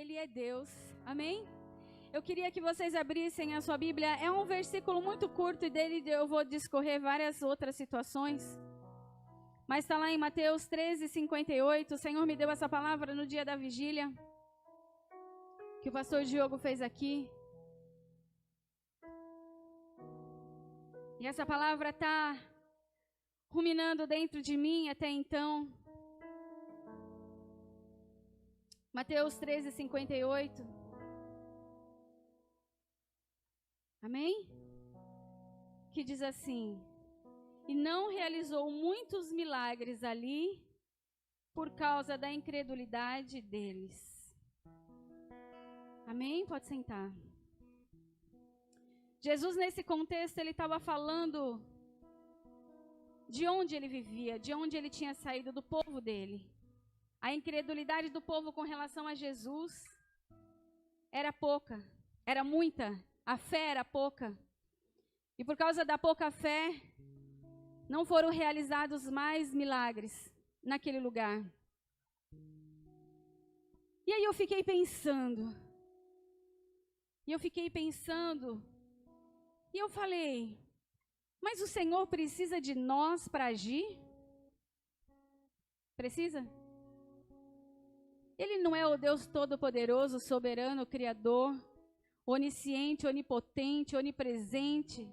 Ele é Deus. Amém? Eu queria que vocês abrissem a sua Bíblia. É um versículo muito curto e dele eu vou discorrer várias outras situações. Mas está lá em Mateus 13:58. O Senhor me deu essa palavra no dia da vigília, que o pastor Diogo fez aqui. E essa palavra está ruminando dentro de mim até então. Mateus 13:58. Amém? Que diz assim: e não realizou muitos milagres ali por causa da incredulidade deles. Amém? Pode sentar. Jesus, nesse contexto, ele estava falando de onde ele vivia, de onde ele tinha saído, do povo dele. A incredulidade do povo com relação a Jesus era pouca, era muita. A fé era pouca. E por causa da pouca fé, não foram realizados mais milagres naquele lugar. E aí eu fiquei pensando. E eu falei, mas o Senhor precisa de nós para agir? Precisa? Ele não é o Deus Todo-Poderoso, soberano, Criador, onisciente, onipotente, onipresente,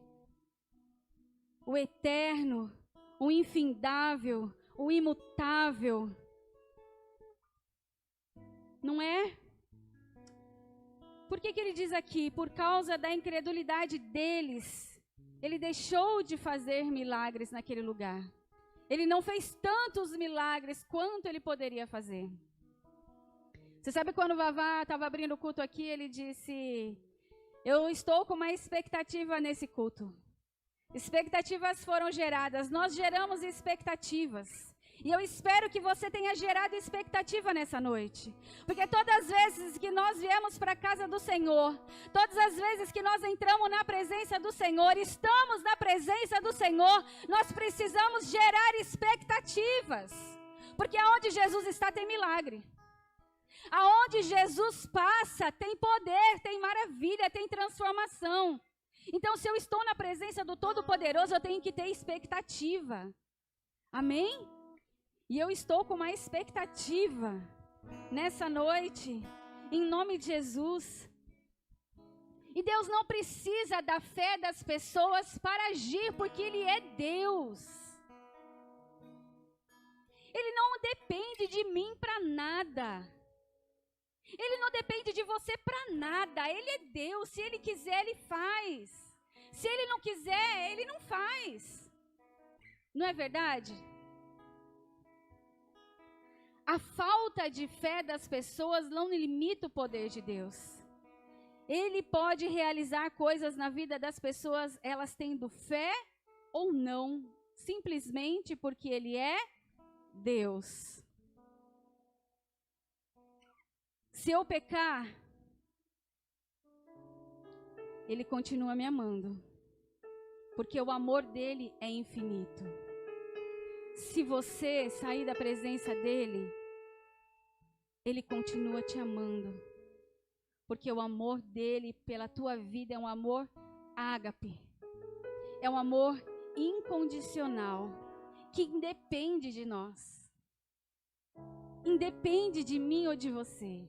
o eterno, o infindável, o imutável. Não é? Por que ele diz aqui? Por causa da incredulidade deles, ele deixou de fazer milagres naquele lugar. Ele não fez tantos milagres quanto ele poderia fazer. Você sabe quando o Vavá estava abrindo o culto aqui, ele disse, eu estou com uma expectativa nesse culto. Expectativas foram geradas, nós geramos expectativas. E eu espero que você tenha gerado expectativa nessa noite. Porque todas as vezes que nós viemos para a casa do Senhor, todas as vezes que nós entramos na presença do Senhor, estamos na presença do Senhor, nós precisamos gerar expectativas. Porque aonde Jesus está tem milagre. Aonde Jesus passa tem poder, tem maravilha, tem transformação. Então, se eu estou na presença do Todo-Poderoso, eu tenho que ter expectativa. Amém? E eu estou com uma expectativa nessa noite, em nome de Jesus. E Deus não precisa da fé das pessoas para agir, porque Ele é Deus. Ele não depende de mim para nada. Ele não depende de você para nada. Ele é Deus. Se Ele quiser, Ele faz. Se Ele não quiser, Ele não faz. Não é verdade? A falta de fé das pessoas não limita o poder de Deus. Ele pode realizar coisas na vida das pessoas, elas tendo fé ou não. Simplesmente porque Ele é Deus. Se eu pecar, Ele continua me amando, porque o amor dele é infinito. Se você sair da presença dele, Ele continua te amando, porque o amor dele pela tua vida é um amor ágape, é um amor incondicional, que independe de nós, independe de mim ou de você.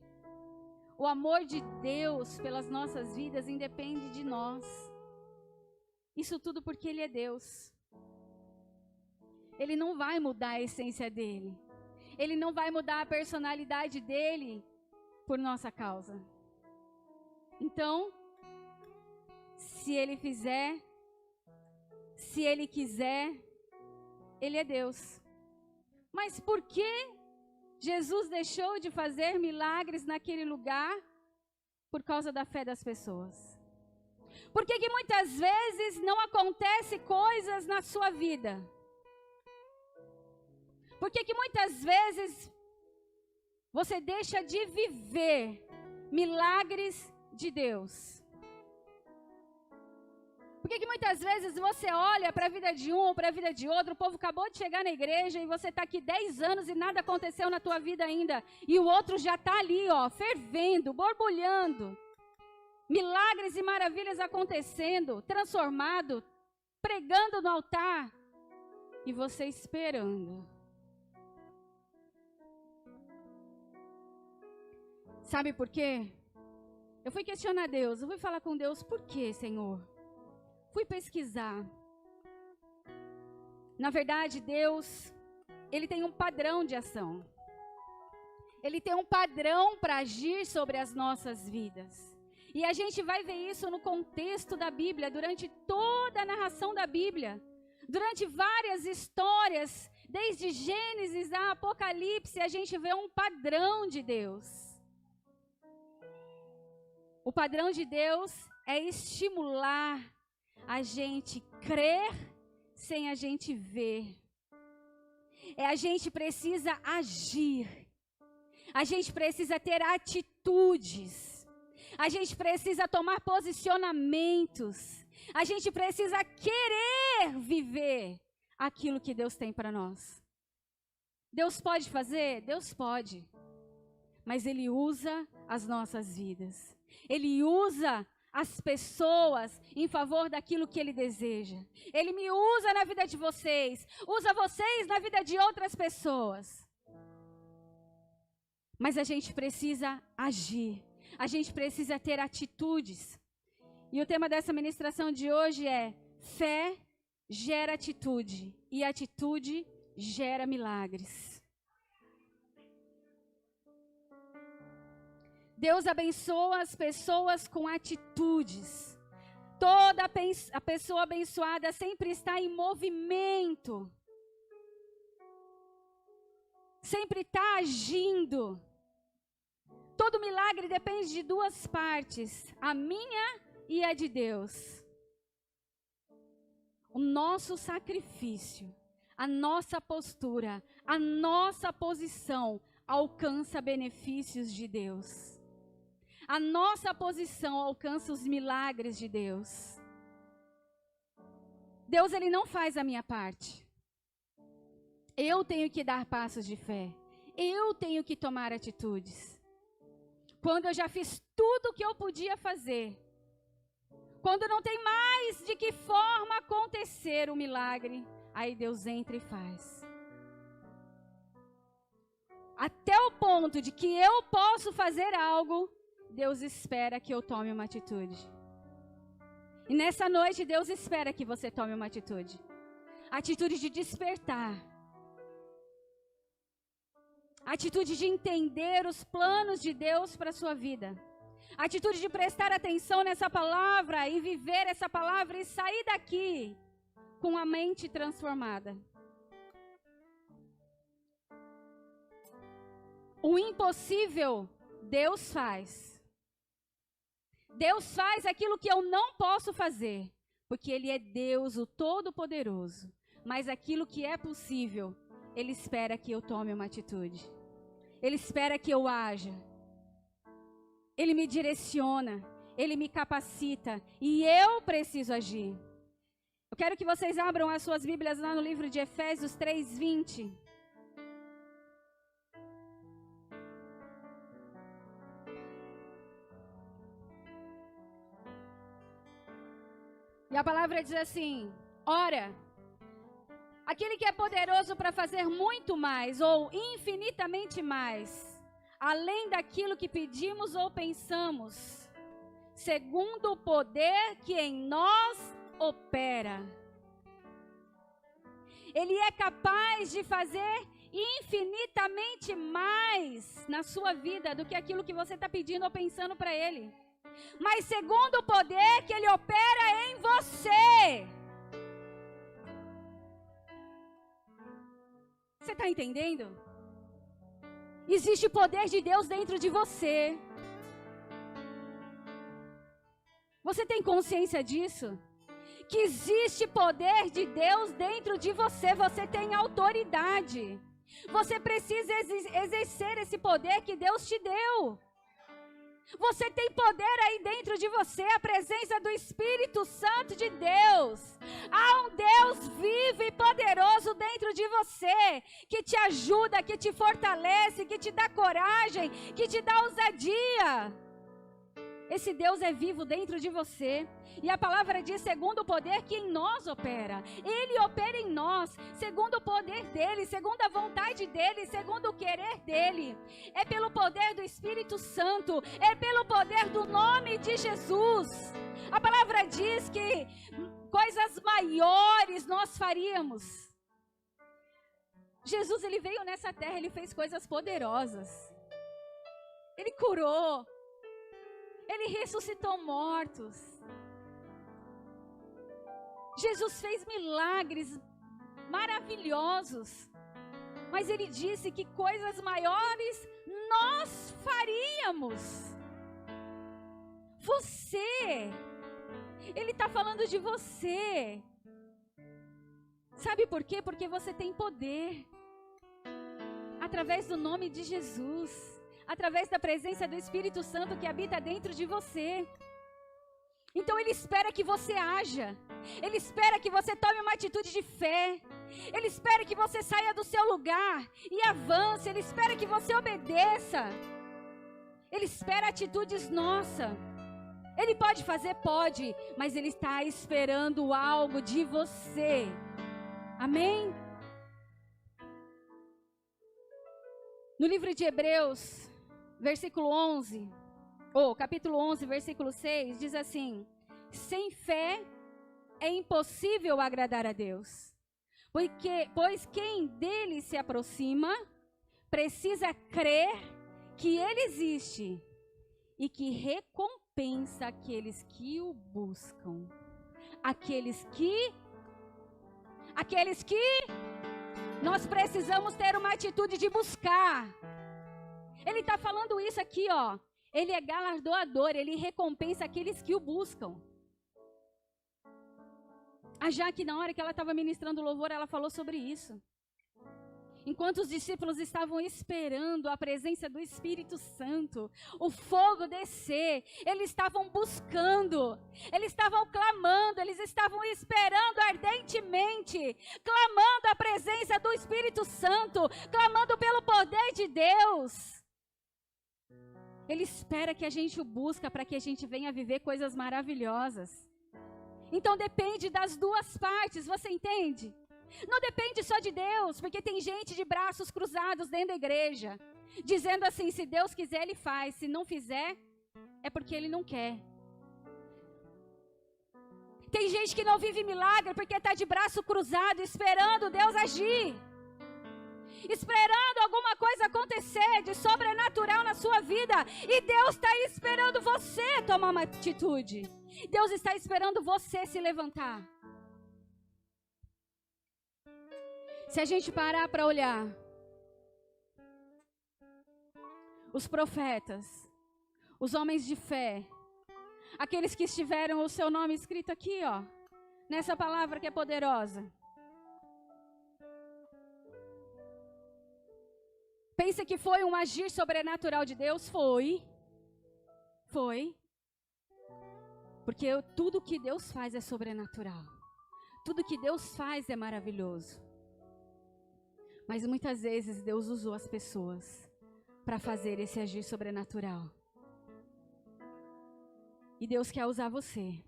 O amor de Deus pelas nossas vidas independe de nós. Isso tudo porque Ele é Deus. Ele não vai mudar a essência dEle. Ele não vai mudar a personalidade dEle por nossa causa. Então, se Ele fizer, se Ele quiser, Ele é Deus. Mas por que Jesus deixou de fazer milagres naquele lugar? Por causa da fé das pessoas. Por que muitas vezes não acontece coisas na sua vida? Por que muitas vezes você deixa de viver milagres de Deus? Por que muitas vezes você olha para a vida de um ou para a vida de outro, o povo acabou de chegar na igreja e você está aqui 10 anos e nada aconteceu na tua vida ainda, e o outro já está ali, ó, fervendo, borbulhando, milagres e maravilhas acontecendo, transformado, pregando no altar, e você esperando. Sabe por quê? Eu fui questionar Deus, eu fui falar com Deus, por quê, Senhor? Fui pesquisar. Na verdade, Deus, Ele tem um padrão de ação. Ele tem um padrão para agir sobre as nossas vidas. E a gente vai ver isso no contexto da Bíblia, durante toda a narração da Bíblia. Durante várias histórias, desde Gênesis a Apocalipse, a gente vê um padrão de Deus. O padrão de Deus é estimular a gente crer sem a gente ver. A gente precisa agir. A gente precisa ter atitudes. A gente precisa tomar posicionamentos. A gente precisa querer viver aquilo que Deus tem para nós. Deus pode fazer? Deus pode. Mas Ele usa as nossas vidas. Ele usa as pessoas em favor daquilo que Ele deseja. Ele me usa na vida de vocês, usa vocês na vida de outras pessoas. Mas a gente precisa agir, a gente precisa ter atitudes. E o tema dessa ministração de hoje é: fé gera atitude, e atitude gera milagres. Deus abençoa as pessoas com atitudes. Toda a pessoa abençoada sempre está em movimento. Sempre está agindo. Todo milagre depende de duas partes, a minha e a de Deus. O nosso sacrifício, a nossa postura, a nossa posição alcança benefícios de Deus. A nossa posição alcança os milagres de Deus. Deus, Ele não faz a minha parte. Eu tenho que dar passos de fé. Eu tenho que tomar atitudes. Quando eu já fiz tudo o que eu podia fazer, quando não tem mais de que forma acontecer o milagre, aí Deus entra e faz. Até o ponto de que eu posso fazer algo, Deus espera que eu tome uma atitude. E nessa noite, Deus espera que você tome uma atitude. Atitude de despertar. Atitude de entender os planos de Deus para a sua vida. Atitude de prestar atenção nessa palavra e viver essa palavra e sair daqui com a mente transformada. O impossível, Deus faz. Deus faz aquilo que eu não posso fazer, porque Ele é Deus, o Todo-Poderoso. Mas aquilo que é possível, Ele espera que eu tome uma atitude. Ele espera que eu haja. Ele me direciona, Ele me capacita e eu preciso agir. Eu quero que vocês abram as suas Bíblias lá no livro de Efésios 3:20. E a palavra diz assim: ora, aquele que é poderoso para fazer muito mais ou infinitamente mais, além daquilo que pedimos ou pensamos, segundo o poder que em nós opera. Ele é capaz de fazer infinitamente mais na sua vida do que aquilo que você está pedindo ou pensando para Ele. Mas segundo o poder que Ele opera em você. Você está entendendo? Existe o poder de Deus dentro de você. Você tem consciência disso? Que existe poder de Deus dentro de você. Você tem autoridade. Você precisa exercer esse poder que Deus te deu. Você tem poder aí dentro de você, a presença do Espírito Santo de Deus. Há um Deus vivo e poderoso dentro de você, que te ajuda, que te fortalece, que te dá coragem, que te dá ousadia. Esse Deus é vivo dentro de você. E a palavra diz, segundo o poder que em nós opera. Ele opera em nós, segundo o poder dele, segundo a vontade dele, segundo o querer dele. É pelo poder do Espírito Santo, é pelo poder do nome de Jesus. A palavra diz que coisas maiores nós faríamos. Jesus, ele veio nessa terra, ele fez coisas poderosas. Ele curou. Ele ressuscitou mortos. Jesus fez milagres maravilhosos. Mas ele disse que coisas maiores nós faríamos. Você. Ele está falando de você. Sabe por quê? Porque você tem poder. Através do nome de Jesus. Através da presença do Espírito Santo que habita dentro de você. Então ele espera que você haja. Ele espera que você tome uma atitude de fé. Ele espera que você saia do seu lugar e avance. Ele espera que você obedeça. Ele espera atitudes nossas. Ele pode fazer? Pode. Mas ele está esperando algo de você. Amém? No livro de Hebreus, capítulo 11, versículo 6, diz assim: sem fé é impossível agradar a Deus, pois quem dele se aproxima, precisa crer que ele existe e que recompensa aqueles que o buscam. Aqueles que nós precisamos ter uma atitude de buscar. Ele está falando isso aqui, ó. Ele é galardoador, ele recompensa aqueles que o buscam. A Jaque, na hora que ela estava ministrando louvor, ela falou sobre isso. Enquanto os discípulos estavam esperando a presença do Espírito Santo, o fogo descer, eles estavam buscando, eles estavam clamando, eles estavam esperando ardentemente, clamando a presença do Espírito Santo, clamando pelo poder de Deus. Ele espera que a gente o busque para que a gente venha viver coisas maravilhosas. Então depende das duas partes, você entende? Não depende só de Deus, porque tem gente de braços cruzados dentro da igreja, dizendo assim, se Deus quiser ele faz, se não fizer, é porque ele não quer. Tem gente que não vive milagre porque está de braço cruzado, esperando Deus agir. Esperando alguma coisa acontecer de sobrenatural na sua vida. E Deus está esperando você tomar uma atitude. Deus está esperando você se levantar. Se a gente parar para olhar os profetas, os homens de fé, aqueles que tiveram o seu nome escrito aqui, ó, nessa palavra que é poderosa. Pensa que foi um agir sobrenatural de Deus? Foi. Porque tudo que Deus faz é sobrenatural. Tudo que Deus faz é maravilhoso. Mas muitas vezes Deus usou as pessoas para fazer esse agir sobrenatural. E Deus quer usar você.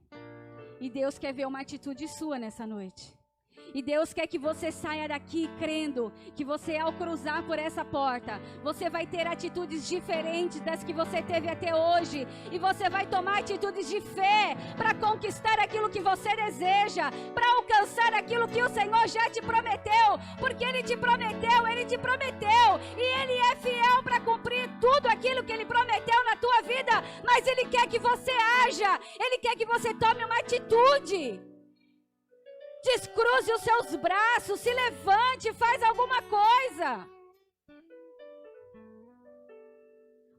E Deus quer ver uma atitude sua nessa noite. E Deus quer que você saia daqui crendo que você, ao cruzar por essa porta, você vai ter atitudes diferentes das que você teve até hoje. E você vai tomar atitudes de fé para conquistar aquilo que você deseja, para alcançar aquilo que o Senhor já te prometeu. Porque Ele te prometeu, e Ele é fiel para cumprir tudo aquilo que Ele prometeu na tua vida. Mas Ele quer que você haja, Ele quer que você tome uma atitude. Descruze os seus braços, se levante, faz alguma coisa.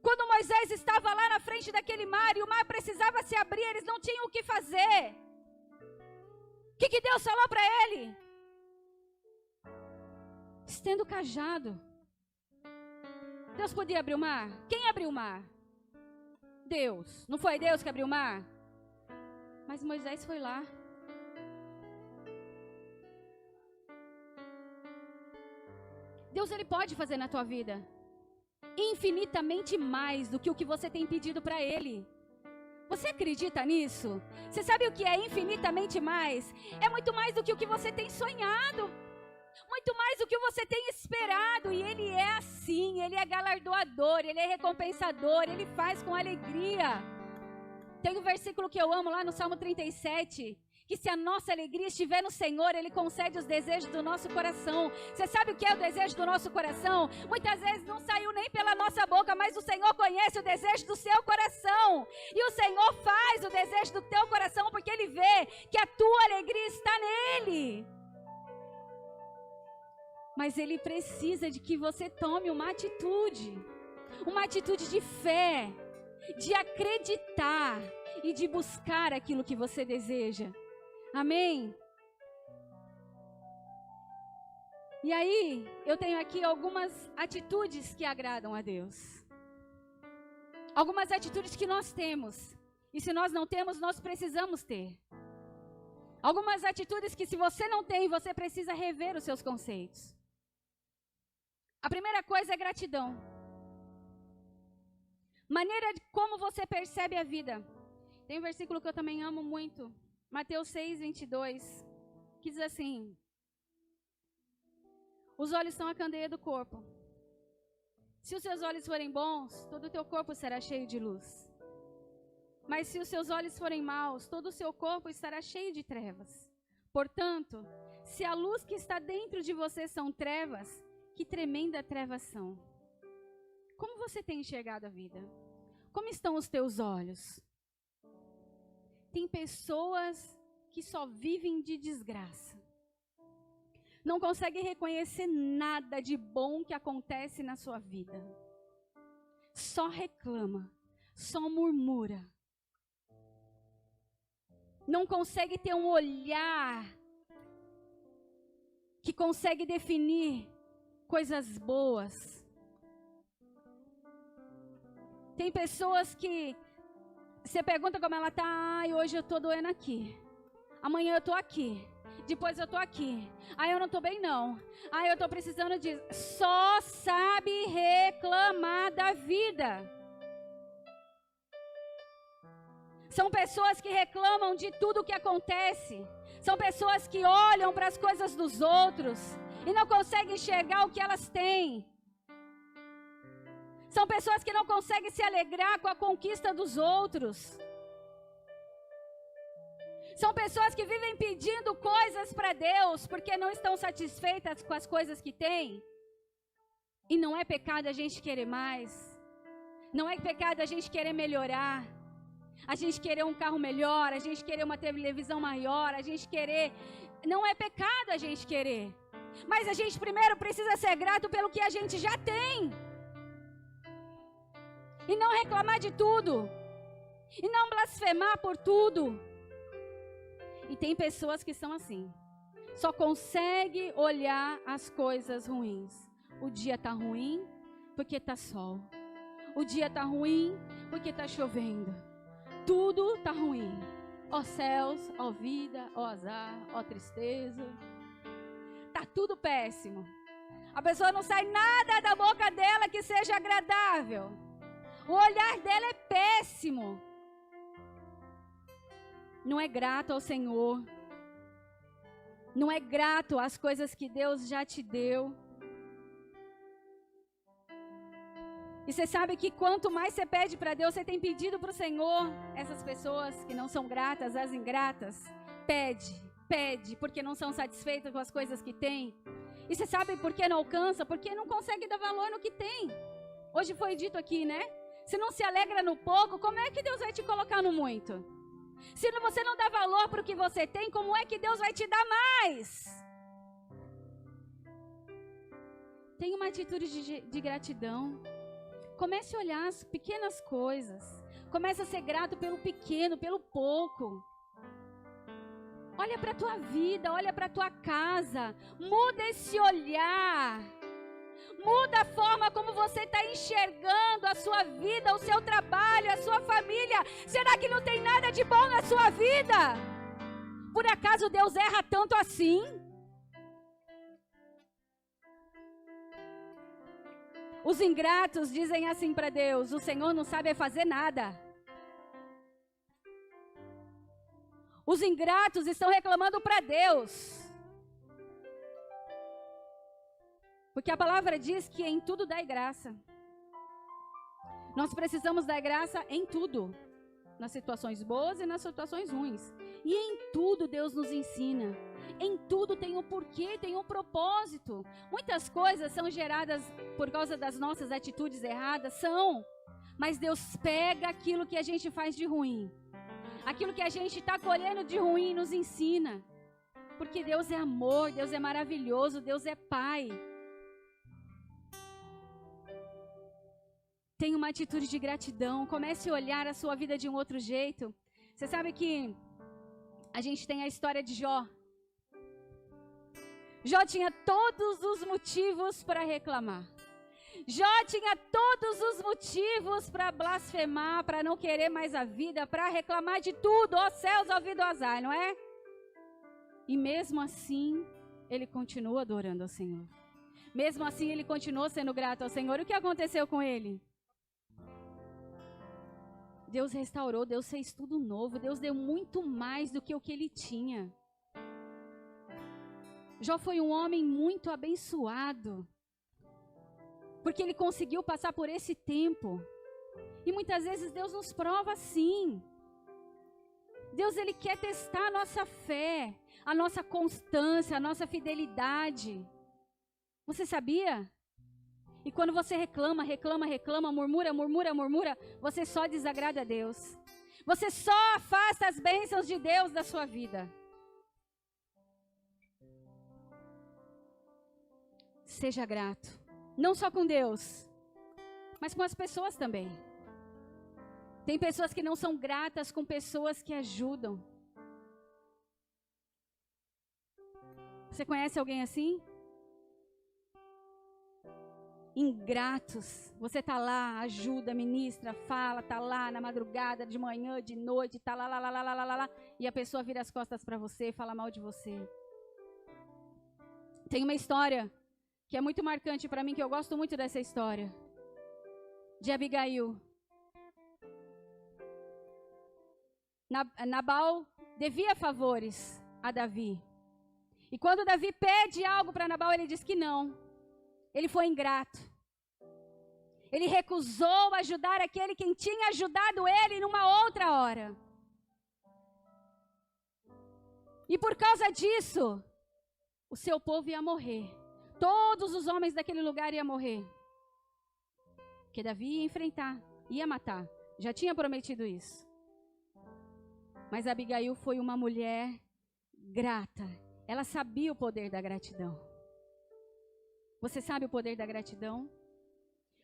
Quando Moisés estava lá na frente daquele mar e o mar precisava se abrir, eles não tinham o que fazer. O que Deus falou para ele? Estenda o cajado. Deus podia abrir o mar? Quem abriu o mar? Deus. Não foi Deus que abriu o mar? Mas Moisés foi lá. Deus, Ele pode fazer na tua vida infinitamente mais do que o que você tem pedido para Ele. Você acredita nisso? Você sabe o que é infinitamente mais? É muito mais do que o que você tem sonhado. Muito mais do que você tem esperado. E Ele é assim, Ele é galardoador, Ele é recompensador, Ele faz com alegria. Tem um versículo que eu amo lá no Salmo 37, que se a nossa alegria estiver no Senhor, Ele concede os desejos do nosso coração. Você sabe o que é o desejo do nosso coração? Muitas vezes não saiu nem pela nossa boca, mas o Senhor conhece o desejo do seu coração. E o Senhor faz o desejo do teu coração, porque Ele vê que a tua alegria está nele. Mas Ele precisa de que você tome uma atitude de fé, de acreditar e de buscar aquilo que você deseja. Amém? E aí, eu tenho aqui algumas atitudes que agradam a Deus. Algumas atitudes que nós temos. E se nós não temos, nós precisamos ter. Algumas atitudes que se você não tem, você precisa rever os seus conceitos. A primeira coisa é gratidão. Maneira de como você percebe a vida. Tem um versículo que eu também amo muito. Mateus 6, 22, que diz assim: os olhos são a candeia do corpo. Se os seus olhos forem bons, todo o teu corpo será cheio de luz. Mas se os seus olhos forem maus, todo o seu corpo estará cheio de trevas. Portanto, se a luz que está dentro de você são trevas, que tremenda trevas são. Como você tem enxergado a vida? Como estão os teus olhos? Tem pessoas que só vivem de desgraça. Não conseguem reconhecer nada de bom que acontece na sua vida. Só reclama, só murmura. Não consegue ter um olhar que consegue definir coisas boas. Tem pessoas que você pergunta como ela está. Ai, hoje eu estou doendo aqui. Amanhã eu estou aqui. Depois eu estou aqui. Ai, eu não estou bem não. Ai, eu estou precisando disso. Só sabe reclamar da vida. São pessoas que reclamam de tudo que acontece. São pessoas que olham para as coisas dos outros e não conseguem enxergar o que elas têm. São pessoas que não conseguem se alegrar com a conquista dos outros. São pessoas que vivem pedindo coisas para Deus porque não estão satisfeitas com as coisas que têm. E não é pecado a gente querer mais. Não é pecado a gente querer melhorar. A gente querer um carro melhor, a gente querer uma televisão maior, a gente querer... Não é pecado a gente querer. Mas a gente primeiro precisa ser grato pelo que a gente já tem. E não reclamar de tudo. E não blasfemar por tudo. E tem pessoas que são assim. Só consegue olhar as coisas ruins. O dia tá ruim porque tá sol. O dia tá ruim porque tá chovendo. Tudo tá ruim. Ó céus, ó vida, ó azar, ó tristeza. Tá tudo péssimo. A pessoa não sai nada da boca dela que seja agradável. O olhar dela é péssimo. Não é grato ao Senhor. Não é grato às coisas que Deus já te deu. E você sabe que quanto mais você pede para Deus, você tem pedido para o Senhor. Essas pessoas que não são gratas, as ingratas, pede, porque não são satisfeitas com as coisas que têm. E você sabe por que não alcança? Porque não consegue dar valor no que tem. Hoje foi dito aqui, né? Se não se alegra no pouco, como é que Deus vai te colocar no muito? Se você não dá valor para o que você tem, como é que Deus vai te dar mais? Tenha uma atitude de gratidão. Comece a olhar as pequenas coisas. Comece a ser grato pelo pequeno, pelo pouco. Olha para a tua vida, olha para a tua casa. Muda esse olhar. Muda a forma como você está enxergando a sua vida, o seu trabalho, a sua família. família? Será que não tem nada de bom na sua vida? Por acaso Deus erra tanto assim? Os ingratos dizem assim para Deus: o Senhor não sabe fazer nada. Os ingratos estão reclamando para Deus. Porque a palavra diz que em tudo dai graça. Nós precisamos dar graça em tudo. Nas situações boas e nas situações ruins. E em tudo Deus nos ensina. Em tudo tem um porquê, tem um propósito. Muitas coisas são geradas por causa das nossas atitudes erradas, são. Mas Deus pega aquilo que a gente faz de ruim. Aquilo que a gente está colhendo de ruim e nos ensina. Porque Deus é amor, Deus é maravilhoso, Deus é Pai. Tenha uma atitude de gratidão, comece a olhar a sua vida de um outro jeito. Você sabe que a gente tem a história de Jó. Jó tinha todos os motivos para reclamar. Jó tinha todos os motivos para blasfemar, para não querer mais a vida, para reclamar de tudo, ó céus, ouvido azar, não é? E mesmo assim, ele continua adorando ao Senhor. Mesmo assim, ele continuou sendo grato ao Senhor. O que aconteceu com ele? Deus restaurou, Deus fez tudo novo, Deus deu muito mais do que o que ele tinha. Jó foi um homem muito abençoado, porque ele conseguiu passar por esse tempo. E muitas vezes Deus nos prova assim. Deus, ele quer testar a nossa fé, a nossa constância, a nossa fidelidade. Você sabia? E quando você reclama, murmura, você só desagrada a Deus. Você só afasta as bênçãos de Deus da sua vida. Seja grato. Não só com Deus, mas com as pessoas também. Tem pessoas que não são gratas com pessoas que ajudam. Você conhece alguém assim? Ingratos. Você está lá, ajuda, ministra, fala, está lá na madrugada, de manhã, de noite, está lá, e a pessoa vira as costas para você, fala mal de você. Tem uma história que é muito marcante para mim, que eu gosto muito dessa história, de Abigail. Nabal devia favores a Davi. E quando Davi pede algo para Nabal, ele diz que não. Ele foi ingrato. Ele recusou ajudar aquele quem tinha ajudado ele numa outra hora. E por causa disso, o seu povo ia morrer. Todos os homens daquele lugar iam morrer. Porque Davi ia enfrentar, ia matar. Já tinha prometido isso. Mas Abigail foi uma mulher grata. Ela sabia o poder da gratidão. Você sabe o poder da gratidão?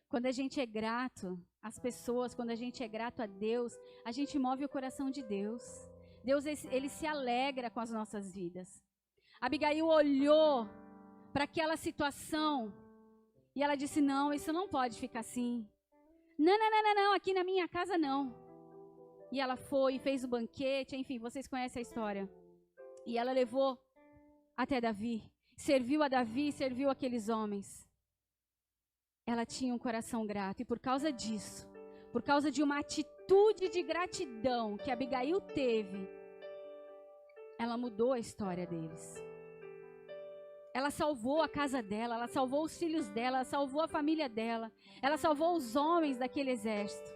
Quando a gente é grato às pessoas, quando a gente é grato a Deus, a gente move o coração de Deus. Deus, ele se alegra com as nossas vidas. Abigail olhou para aquela situação e ela disse: não, isso não pode ficar assim. Não, aqui na minha casa não. E ela foi e fez o banquete, enfim, vocês conhecem a história. E ela levou até Davi, serviu a Davi, serviu aqueles homens. Ela tinha um coração grato, e por causa disso, por causa de uma atitude de gratidão que Abigail teve, ela mudou a história deles. Ela salvou a casa dela, ela salvou os filhos dela, ela salvou a família dela, ela salvou os homens daquele exército,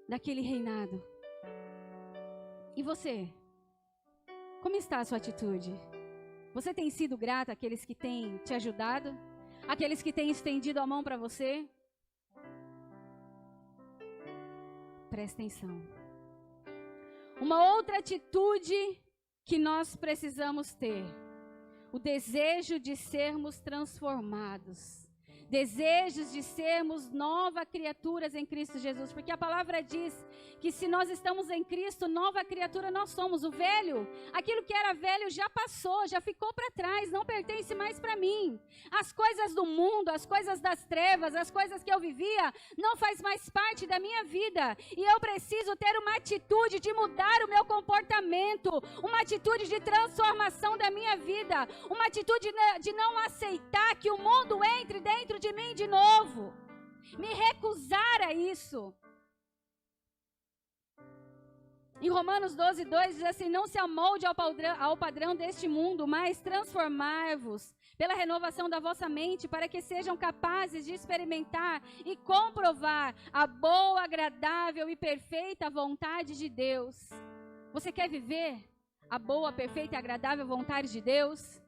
daquele reinado. E você? Como está a sua atitude? Você tem sido grata àqueles que têm te ajudado? Aqueles que têm estendido a mão para você? Presta atenção. Uma outra atitude que nós precisamos ter: o desejo de sermos transformados. Desejos de sermos novas criaturas em Cristo Jesus. Porque a palavra diz que se nós estamos em Cristo, nova criatura nós somos. O velho, aquilo que era velho já passou, já ficou para trás, não pertence mais para mim. As coisas do mundo, as coisas das trevas, as coisas que eu vivia, não faz mais parte da minha vida. E eu preciso ter uma atitude de mudar o meu comportamento, uma atitude de transformação da minha vida, uma atitude de não aceitar que o mundo entre dentro de mim de novo, me recusar a isso. Em Romanos 12:2 diz assim: não se amolde ao padrão deste mundo, mas transformai-vos pela renovação da vossa mente, para que sejam capazes de experimentar e comprovar a boa, agradável e perfeita vontade de Deus. Você quer viver a boa, perfeita e agradável vontade de Deus?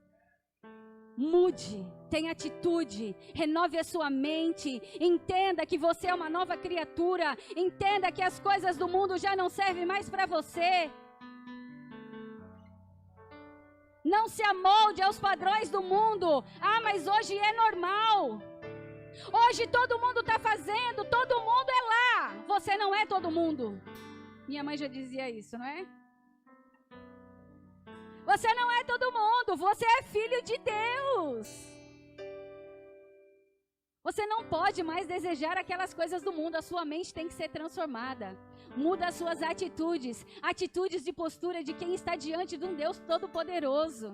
Mude, tenha atitude, renove a sua mente, entenda que você é uma nova criatura, entenda que as coisas do mundo já não servem mais para você. Não se amolde aos padrões do mundo. Ah, mas hoje é normal. Hoje todo mundo está fazendo, todo mundo é lá. Você não é todo mundo. Minha mãe já dizia isso, não é? Você não é todo mundo, você é filho de Deus. Você não pode mais desejar aquelas coisas do mundo, a sua mente tem que ser transformada. Muda as suas atitudes, atitudes de postura de quem está diante de um Deus todo-poderoso.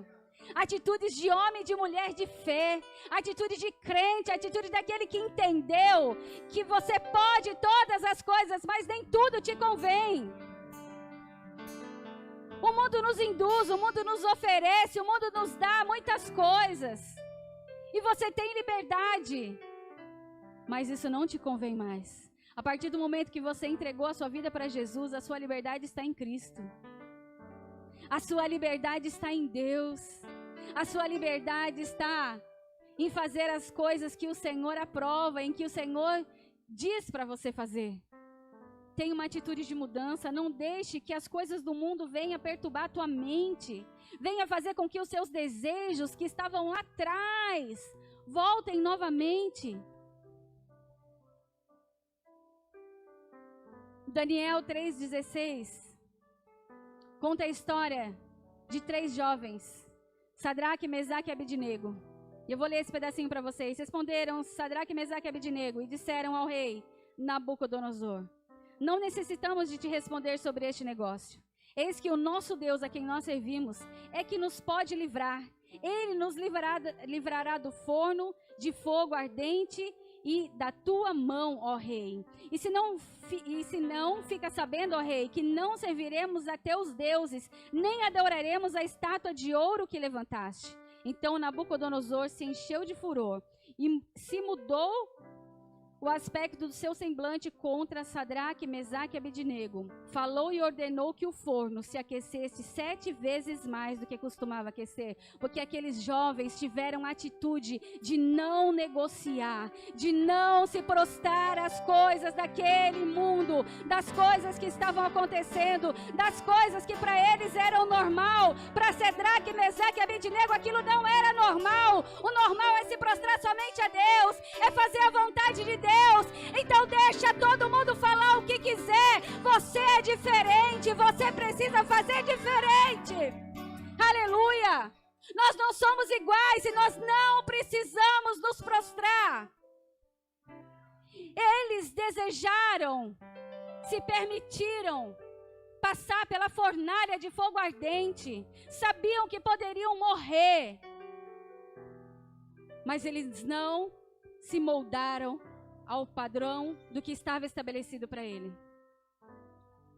Atitudes de homem e de mulher de fé, atitude de crente, atitude daquele que entendeu que você pode todas as coisas, mas nem tudo te convém. O mundo nos induz, o mundo nos oferece, o mundo nos dá muitas coisas. E você tem liberdade. Mas isso não te convém mais. A partir do momento que você entregou a sua vida para Jesus, a sua liberdade está em Cristo. A sua liberdade está em Deus. A sua liberdade está em fazer as coisas que o Senhor aprova, em que o Senhor diz para você fazer. Tenha uma atitude de mudança, não deixe que as coisas do mundo venham perturbar a tua mente, venha fazer com que os seus desejos que estavam lá atrás voltem novamente. Daniel 3,16 conta a história de 3 jovens, Sadraque, Mesaque e Abednego. E eu vou ler esse pedacinho para vocês. Responderam Sadraque, Mesaque e Abednego e disseram ao rei Nabucodonosor: não necessitamos de te responder sobre este negócio. Eis que o nosso Deus, a quem nós servimos, é que nos pode livrar. Ele nos livrará do forno de fogo ardente e da tua mão, ó rei. E se não fica sabendo, ó rei, que não serviremos a teus deuses, nem adoraremos a estátua de ouro que levantaste. Então Nabucodonosor se encheu de furor e se mudou o aspecto do seu semblante contra Sadraque, Mesaque e Abednego. Falou e ordenou que o forno se aquecesse 7 vezes mais do que costumava aquecer, porque aqueles jovens tiveram a atitude de não negociar, de não se prostrar às coisas daquele mundo, das coisas que estavam acontecendo, das coisas que para eles eram normal. Para Sadraque, Mesaque e Abednego aquilo não era normal. O normal é se prostrar somente a Deus, é fazer a vontade de Deus. Então deixa todo mundo falar o que quiser. Você é diferente, você precisa fazer diferente. Aleluia! Nós não somos iguais e nós não precisamos nos prostrar. Eles desejaram, se permitiram passar pela fornalha de fogo ardente, sabiam que poderiam morrer, mas eles não se moldaram ao padrão do que estava estabelecido para ele.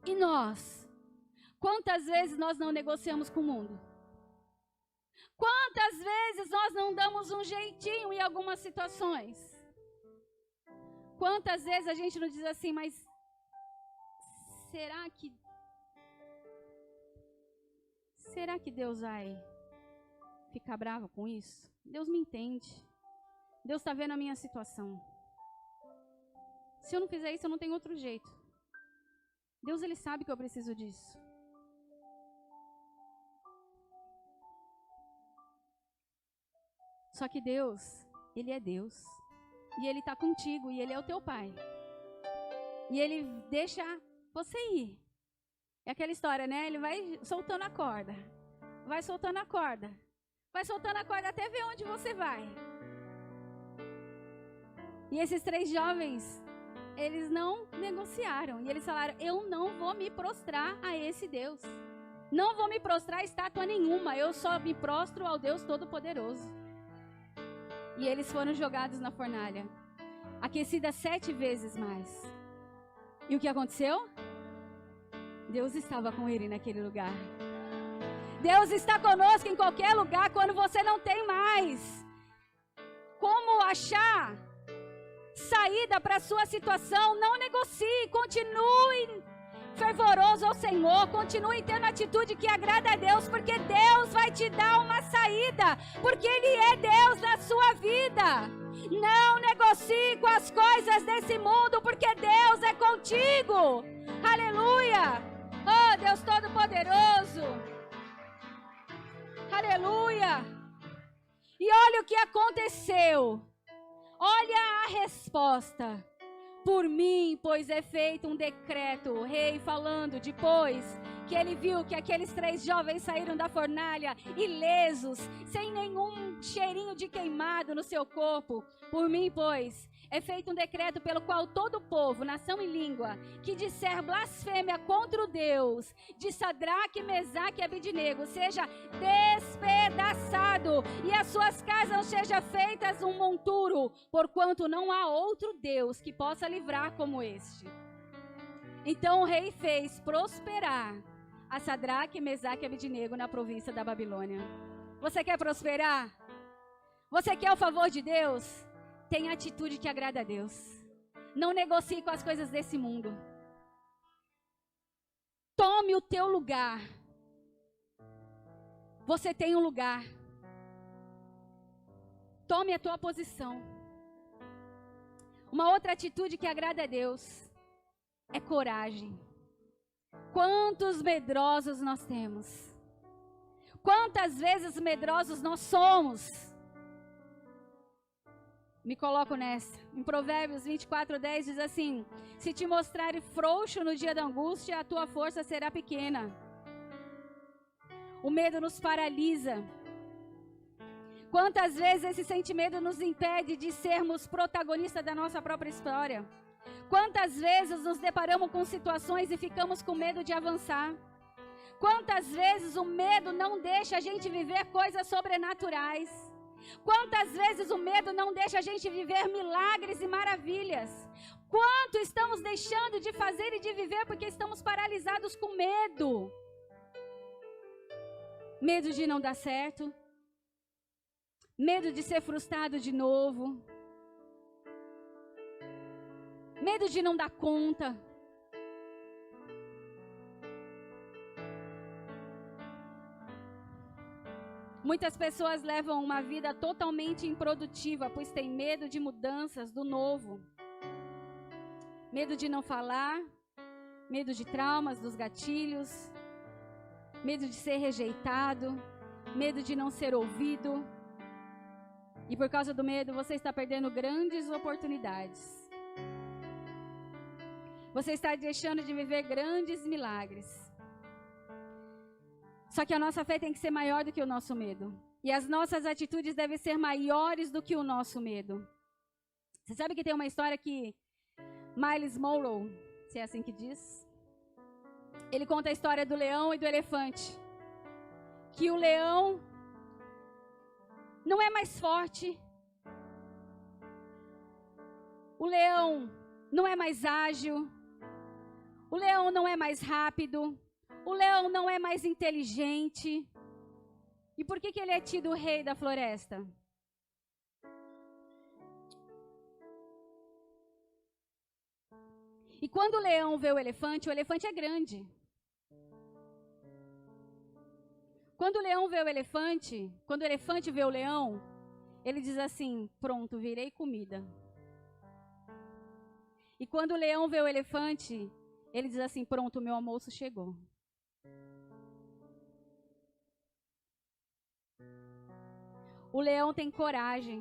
E nós? Quantas vezes nós não negociamos com o mundo? Quantas vezes nós não damos um jeitinho em algumas situações? Quantas vezes a gente não diz assim, mas será que Deus vai ficar bravo com isso? Deus me entende. Deus está vendo a minha situação. Se eu não fizer isso, eu não tenho outro jeito. Deus, Ele sabe que eu preciso disso. Só que Deus, Ele é Deus. e Ele está contigo, e Ele é o teu Pai. E Ele deixa você ir. É aquela história, né? Ele vai soltando a corda. Vai soltando a corda. Vai soltando a corda até ver onde você vai. E esses 3 jovens, eles não negociaram. E eles falaram, eu não vou me prostrar a esse Deus. Não vou me prostrar a estátua nenhuma. Eu só me prostro ao Deus Todo-Poderoso. E eles foram jogados na fornalha, aquecida 7 vezes mais. E o que aconteceu? Deus estava com ele naquele lugar. Deus está conosco em qualquer lugar quando você não tem mais como achar saída para a sua situação. Não negocie, continue fervoroso ao Senhor, continue tendo atitude que agrada a Deus, porque Deus vai te dar uma saída, porque Ele é Deus na sua vida. Não negocie com as coisas desse mundo, porque Deus é contigo. Aleluia! Oh, Deus Todo-Poderoso! Aleluia! E olha o que aconteceu. Olha a resposta. Por mim, pois é feito um decreto. O rei falando depois que ele viu que aqueles 3 jovens saíram da fornalha ilesos, sem nenhum cheirinho de queimado no seu corpo. Por mim, pois, é feito um decreto pelo qual todo povo, nação e língua, que disser blasfêmia contra o Deus de Sadraque, Mesaque e Abednego, seja despedaçado, e as suas casas sejam feitas um monturo, porquanto não há outro Deus que possa livrar como este. Então o rei fez prosperar a Sadraque, Mesaque e Abednego na província da Babilônia. Você quer prosperar? Você quer o favor de Deus? Tenha atitude que agrada a Deus. Não negocie com as coisas desse mundo. Tome o teu lugar. Você tem um lugar. Tome a tua posição. Uma outra atitude que agrada a Deus é coragem. Quantos medrosos nós temos? Quantas vezes medrosos nós somos? Me coloco nessa. Em Provérbios 24:10 diz assim: se te mostrares frouxo no dia da angústia, a tua força será pequena. O medo nos paralisa. Quantas vezes esse sentimento nos impede de sermos protagonistas da nossa própria história? Quantas vezes nos deparamos com situações e ficamos com medo de avançar? Quantas vezes o medo não deixa a gente viver coisas sobrenaturais? Quantas vezes o medo não deixa a gente viver milagres e maravilhas? Quanto estamos deixando de fazer e de viver porque estamos paralisados com medo? Medo de não dar certo. Medo de ser frustrado de novo. Medo de não dar conta. Muitas pessoas levam uma vida totalmente improdutiva, pois têm medo de mudanças, do novo. Medo de não falar, medo de traumas, dos gatilhos, medo de ser rejeitado, medo de não ser ouvido. E por causa do medo, você está perdendo grandes oportunidades. Você está deixando de viver grandes milagres. Só que a nossa fé tem que ser maior do que o nosso medo. E as nossas atitudes devem ser maiores do que o nosso medo. Você sabe que tem uma história que Miles Monroe, se é assim que diz, ele conta a história do leão e do elefante. Que o leão não é mais forte. O leão não é mais ágil. O leão não é mais rápido. O leão não é mais inteligente. E por que ele é tido o rei da floresta? E quando o leão vê o elefante é grande. Quando o leão vê o elefante, quando o elefante vê o leão, ele diz assim: pronto, virei comida. E quando o leão vê o elefante, ele diz assim: pronto, meu almoço chegou. O leão tem coragem.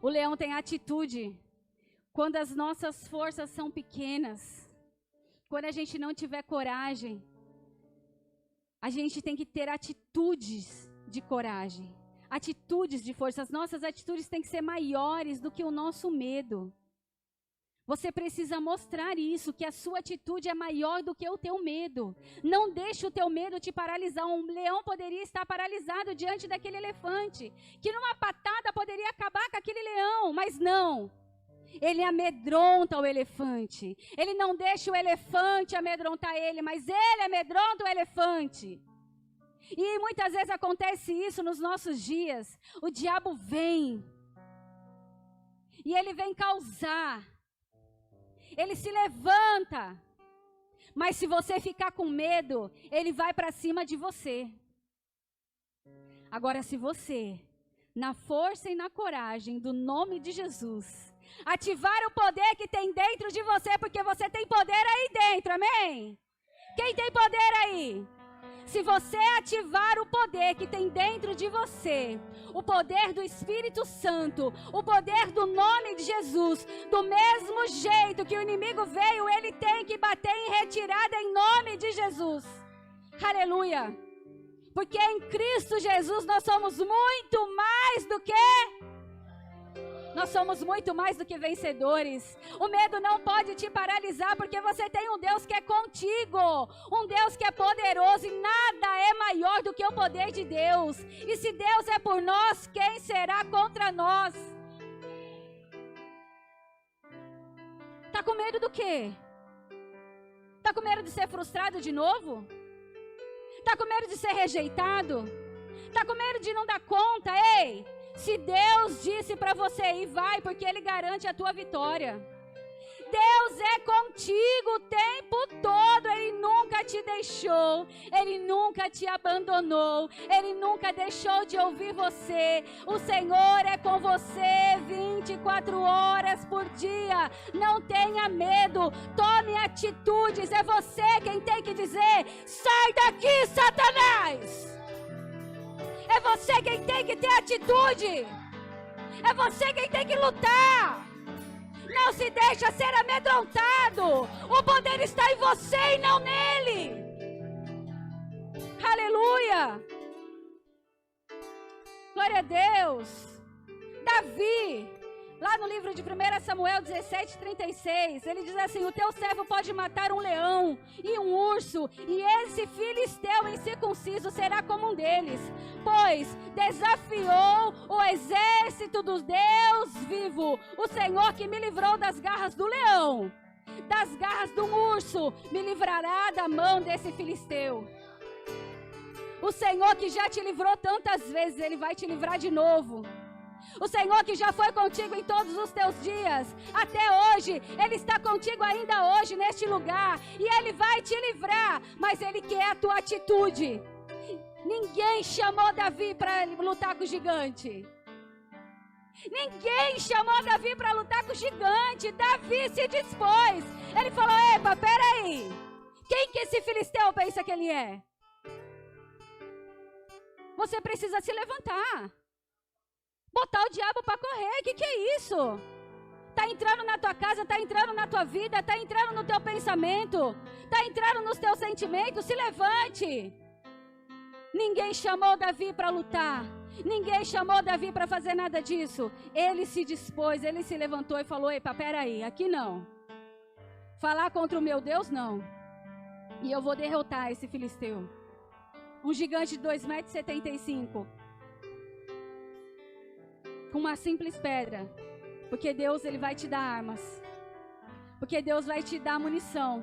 O leão tem atitude quando as nossas forças são pequenas. Quando a gente não tiver coragem, a gente tem que ter atitudes de coragem, atitudes de força. As nossas atitudes têm que ser maiores do que o nosso medo. Você precisa mostrar isso, que a sua atitude é maior do que o teu medo. Não deixe o teu medo te paralisar. Um leão poderia estar paralisado diante daquele elefante, que numa patada poderia acabar com aquele leão, mas não. Ele amedronta o elefante. Ele não deixa o elefante amedrontar ele, mas ele amedronta o elefante. E muitas vezes acontece isso nos nossos dias. O diabo vem. E ele vem causar. Ele se levanta. Mas se você ficar com medo, ele vai para cima de você. Agora, se você, na força e na coragem do nome de Jesus, ativar o poder que tem dentro de você, porque você tem poder aí dentro, amém? Quem tem poder aí? Se você ativar o poder que tem dentro de você, o poder do Espírito Santo, o poder do nome de Jesus, do mesmo jeito que o inimigo veio, ele tem que bater em retirada em nome de Jesus. Aleluia! Porque em Cristo Jesus nós somos muito mais do que... Nós somos muito mais do que vencedores. O medo não pode te paralisar, porque você tem um Deus que é contigo, um Deus que é poderoso, e nada é maior do que o poder de Deus. E se Deus é por nós, quem será contra nós? Tá com medo do quê? Tá com medo de ser frustrado de novo? Tá com medo de ser rejeitado? Tá com medo de não dar conta? Ei! Se Deus disse para você ir, vai, porque Ele garante a tua vitória. Deus é contigo o tempo todo. Ele nunca te deixou. Ele nunca te abandonou. Ele nunca deixou de ouvir você. O Senhor é com você 24 horas por dia. Não tenha medo. Tome atitudes. É você quem tem que dizer: sai daqui, Satanás! É você quem tem que ter atitude. É você quem tem que lutar. Não se deixa ser amedrontado. O poder está em você e não nele. Aleluia. Glória a Deus. Davi, lá no livro de 1 Samuel 17:36, ele diz assim: o teu servo pode matar um leão e um urso, e esse filisteu incircunciso será como um deles, pois desafiou o exército do Deus vivo. O Senhor que me livrou das garras do leão, das garras do urso, me livrará da mão desse filisteu. O Senhor que já te livrou tantas vezes, Ele vai te livrar de novo. O Senhor que já foi contigo em todos os teus dias, até hoje, Ele está contigo ainda hoje neste lugar, e Ele vai te livrar, mas Ele quer a tua atitude. Ninguém chamou Davi para lutar com o gigante. Ninguém chamou Davi para lutar com o gigante. Davi se dispôs. Ele falou: epa, peraí, quem que esse filisteu pensa que ele é? Você precisa se levantar, botar o diabo para correr. Que é isso? Tá entrando na tua casa, tá entrando na tua vida, tá entrando no teu pensamento, tá entrando nos teus sentimentos. Se levante. Ninguém chamou Davi para lutar. Ninguém chamou Davi para fazer nada disso. Ele se dispôs, ele se levantou e falou: epa, peraí, aqui não. Falar contra o meu Deus, não. E eu vou derrotar esse filisteu. Um gigante de 2,75 m. Com uma simples pedra. Porque Deus, Ele vai te dar armas. Porque Deus vai te dar munição.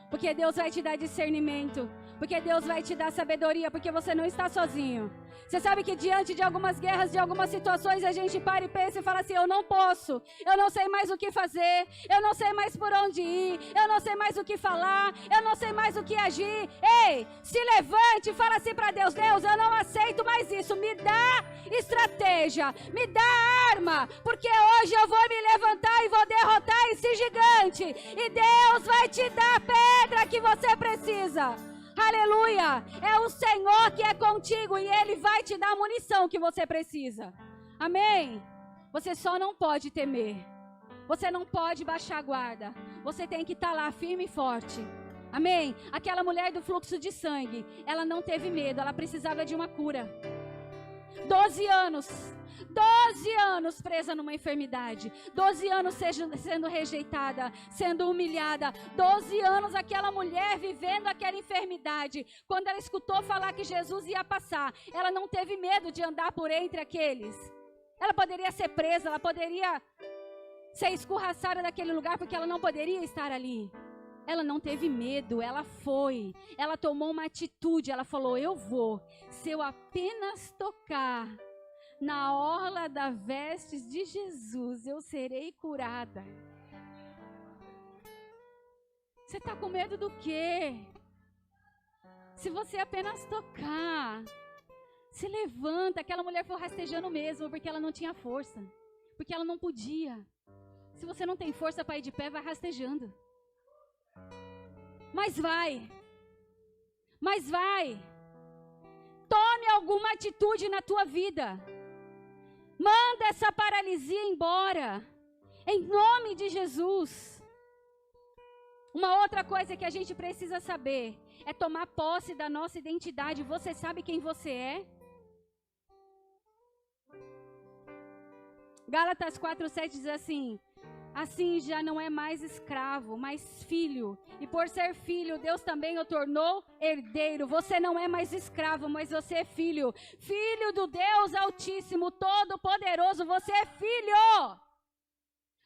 Porque Deus vai te dar discernimento. Porque Deus vai te dar sabedoria. Porque você não está sozinho. Você sabe que diante de algumas guerras, de algumas situações, a gente para e pensa e fala assim: eu não posso, eu não sei mais o que fazer, eu não sei mais por onde ir, eu não sei mais o que falar, eu não sei mais o que agir. Ei, se levante e fala assim para Deus: Deus, eu não aceito mais isso, me dá estratégia, me dá arma, porque hoje eu vou me levantar e vou derrotar esse gigante, e Deus vai te dar a pedra que você precisa. Aleluia, é o Senhor que é contigo, e Ele vai te dar a munição que você precisa. Amém? Você só não pode temer. Você não pode baixar a guarda. Você tem que estar lá firme e forte. Amém? Aquela mulher do fluxo de sangue, ela não teve medo, ela precisava de uma cura. 12 anos presa numa enfermidade, 12 anos sendo rejeitada, sendo humilhada, 12 anos aquela mulher vivendo aquela enfermidade. Quando ela escutou falar que Jesus ia passar, ela não teve medo de andar por entre aqueles. Ela poderia ser presa, ela poderia ser escorraçada daquele lugar, porque ela não poderia estar ali. Ela não teve medo, ela foi, ela tomou uma atitude, ela falou: eu vou, se eu apenas tocar na orla das vestes de Jesus, eu serei curada. Você está com medo do quê? Se você apenas tocar, se levanta. Aquela mulher foi rastejando mesmo, porque ela não tinha força, porque ela não podia. Se você não tem força para ir de pé, vai rastejando. Mas vai. Tome alguma atitude na tua vida. Manda essa paralisia embora. Em nome de Jesus. Uma outra coisa que a gente precisa saber é tomar posse da nossa identidade. Você sabe quem você é? Gálatas 4:7 diz assim: assim já não é mais escravo, mas filho. E por ser filho, Deus também o tornou herdeiro. Você não é mais escravo, mas você é filho. Filho do Deus Altíssimo, Todo-Poderoso. Você é filho.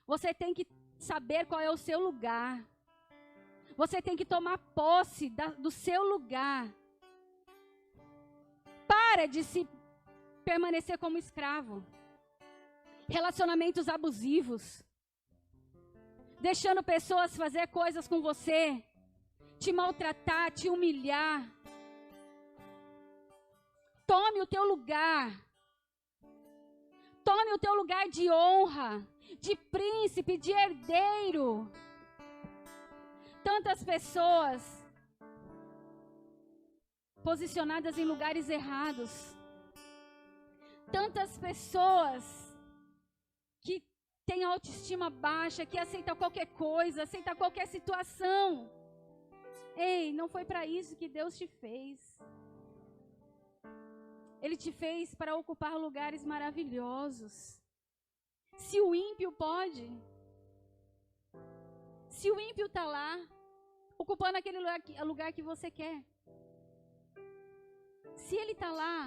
Você tem que saber qual é o seu lugar. Você tem que tomar posse do seu lugar. Para de se permanecer como escravo. Relacionamentos abusivos. Deixando pessoas fazer coisas com você, te maltratar, te humilhar. Tome o teu lugar. Tome o teu lugar de honra, de príncipe, de herdeiro. Tantas pessoas posicionadas em lugares errados. Tantas pessoas que tem autoestima baixa, que aceita qualquer coisa, aceita qualquer situação. Ei, não foi para isso que Deus te fez. Ele te fez para ocupar lugares maravilhosos. Se o ímpio pode, se o ímpio está lá, ocupando aquele lugar que você quer, se ele está lá,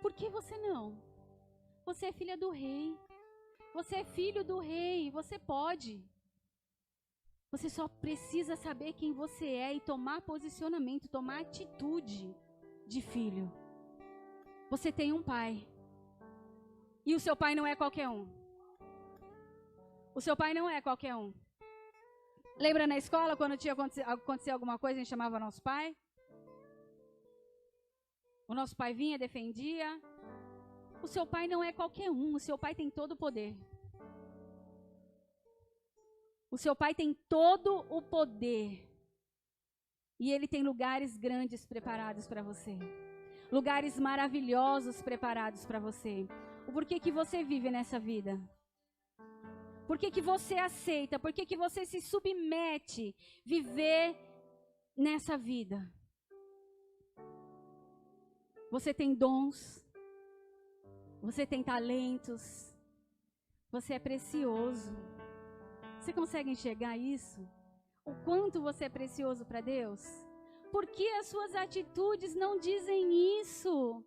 por que você não? Você é filha do rei. Você é filho do rei, você pode. Você só precisa saber quem você é e tomar posicionamento, tomar atitude de filho. Você tem um pai. E o seu pai não é qualquer um. O seu pai não é qualquer um. Lembra na escola, quando tinha acontecer alguma coisa, a gente chamava nosso pai? O nosso pai vinha, defendia. O seu pai não é qualquer um, o seu pai tem todo o poder. O seu pai tem todo o poder. E ele tem lugares grandes preparados para você. Lugares maravilhosos preparados para você. O porquê que você vive nessa vida? Por que você aceita? Por que você se submete a viver nessa vida? Você tem dons. Você tem talentos. Você é precioso. Você consegue enxergar isso? O quanto você é precioso para Deus? Por que as suas atitudes não dizem isso?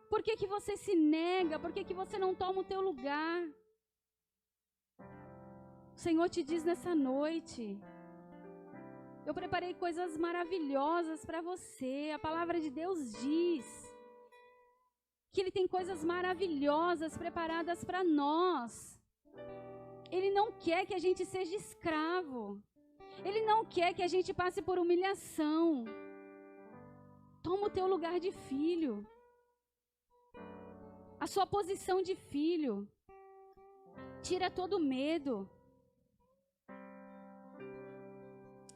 Por que você se nega? Por que você não toma o teu lugar? O Senhor te diz nessa noite: eu preparei coisas maravilhosas para você. A palavra de Deus diz que Ele tem coisas maravilhosas preparadas para nós. Ele não quer que a gente seja escravo. Ele não quer que a gente passe por humilhação. Toma o teu lugar de filho. A sua posição de filho. Tira todo medo.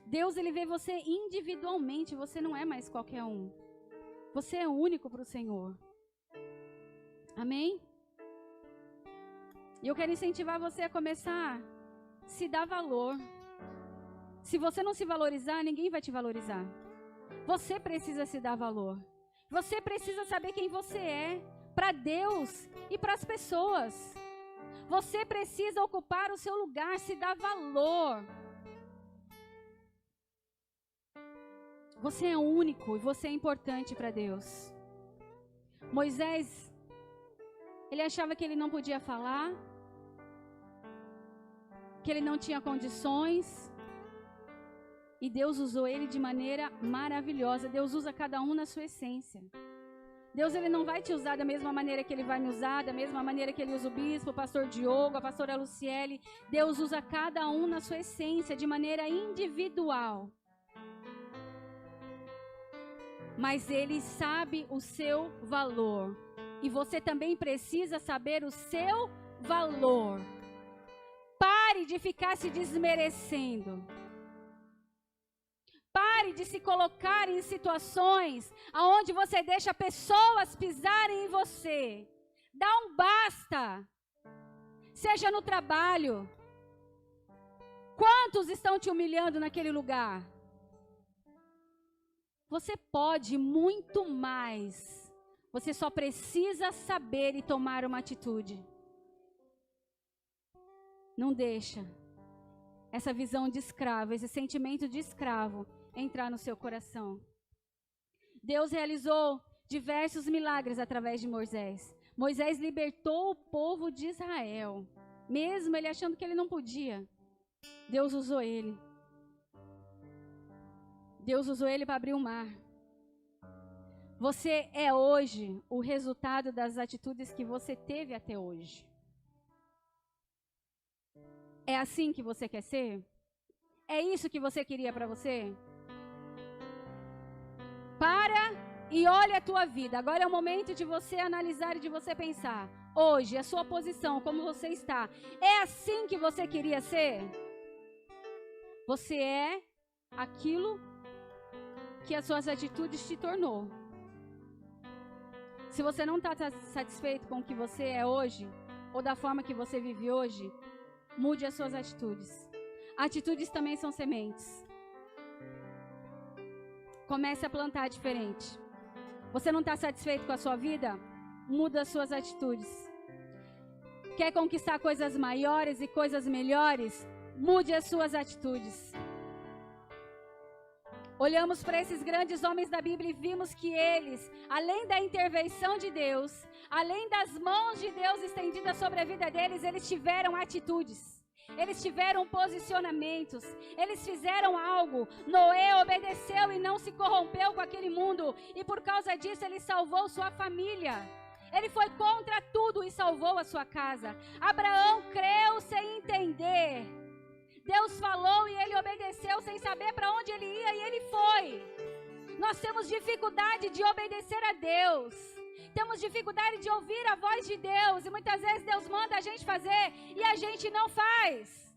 Deus, Ele vê você individualmente. Você não é mais qualquer um. Você é único para o Senhor. Amém? E eu quero incentivar você a começar a se dar valor. Se você não se valorizar, ninguém vai te valorizar. Você precisa se dar valor. Você precisa saber quem você é para Deus e para as pessoas. Você precisa ocupar o seu lugar, se dar valor. Você é único e você é importante para Deus. Moisés, ele achava que ele não podia falar, que ele não tinha condições. E Deus usou ele de maneira maravilhosa. Deus usa cada um na sua essência. Deus, ele não vai te usar da mesma maneira que ele vai me usar, da mesma maneira que ele usa o bispo, o pastor Diogo, a pastora Luciele. Deus usa cada um na sua essência, de maneira individual. Mas ele sabe o seu valor. E você também precisa saber o seu valor. Pare de ficar se desmerecendo. Pare de se colocar em situações onde você deixa pessoas pisarem em você. Dá um basta. Seja no trabalho. Quantos estão te humilhando naquele lugar? Você pode muito mais. Você só precisa saber e tomar uma atitude. Não deixa essa visão de escravo, esse sentimento de escravo entrar no seu coração. Deus realizou diversos milagres através de Moisés. Moisés libertou o povo de Israel, mesmo ele achando que ele não podia. Deus usou ele. Deus usou ele para abrir o mar. Você é hoje o resultado das atitudes que você teve até hoje. É assim que você quer ser? É isso que você queria para você? Para e olha a tua vida. Agora é o momento de você analisar e de você pensar. Hoje, a sua posição, como você está. É assim que você queria ser? Você é aquilo que as suas atitudes te tornou. Se você não está satisfeito com o que você é hoje, ou da forma que você vive hoje, mude as suas atitudes. Atitudes também são sementes. Comece a plantar diferente. Você não está satisfeito com a sua vida? Muda as suas atitudes. Quer conquistar coisas maiores e coisas melhores? Mude as suas atitudes. Olhamos para esses grandes homens da Bíblia e vimos que eles, além da intervenção de Deus, além das mãos de Deus estendidas sobre a vida deles, eles tiveram atitudes. Eles tiveram posicionamentos, eles fizeram algo. Noé obedeceu e não se corrompeu com aquele mundo, e por causa disso ele salvou sua família. Ele foi contra tudo e salvou a sua casa. Abraão creu sem entender. Deus falou e ele obedeceu sem saber para onde ele ia, e ele foi. Nós temos dificuldade de obedecer a Deus. Temos dificuldade de ouvir a voz de Deus. E muitas vezes Deus manda a gente fazer e a gente não faz.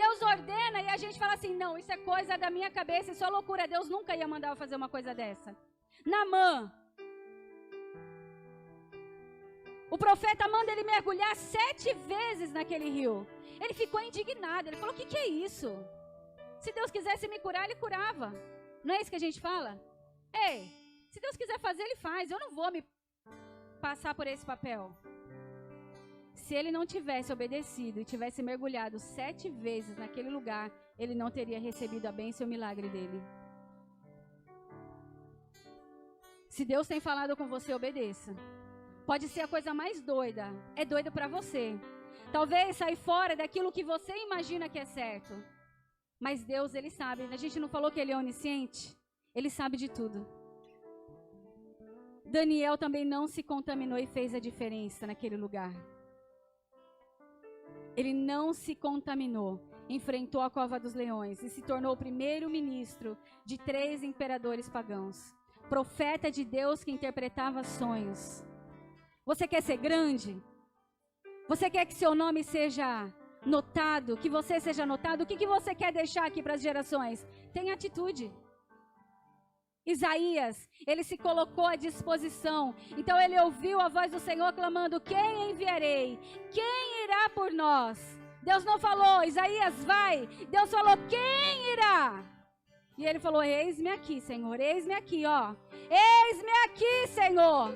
Deus ordena e a gente fala assim, não, isso é coisa da minha cabeça, isso é loucura. Deus nunca ia mandar eu fazer uma coisa dessa. Naamã. O profeta manda ele mergulhar 7 vezes naquele rio. Ele ficou indignado. Ele falou, o que é isso? Se Deus quisesse me curar, ele curava. Não é isso que a gente fala? Ei, se Deus quiser fazer, ele faz. Eu não vou me passar por esse papel. Se ele não tivesse obedecido e tivesse mergulhado 7 vezes naquele lugar, ele não teria recebido a bênção e o milagre dele. Se Deus tem falado com você, obedeça. Pode ser a coisa mais doida. É doido para você. Talvez sair fora daquilo que você imagina que é certo. Mas Deus, ele sabe. A gente não falou que ele é onisciente? Ele sabe de tudo. Daniel também não se contaminou e fez a diferença naquele lugar. Ele não se contaminou. Enfrentou a cova dos leões e se tornou o primeiro ministro de 3 imperadores pagãos. Profeta de Deus que interpretava sonhos. Você quer ser grande? Você quer que seu nome seja notado? Que você seja notado? O que você quer deixar aqui para as gerações? Tenha atitude. Isaías, ele se colocou à disposição. Então ele ouviu a voz do Senhor clamando: quem enviarei? Quem irá por nós? Deus não falou: Isaías, vai. Deus falou: quem irá? E ele falou: eis-me aqui, Senhor, eis-me aqui, ó. Eis-me aqui, Senhor.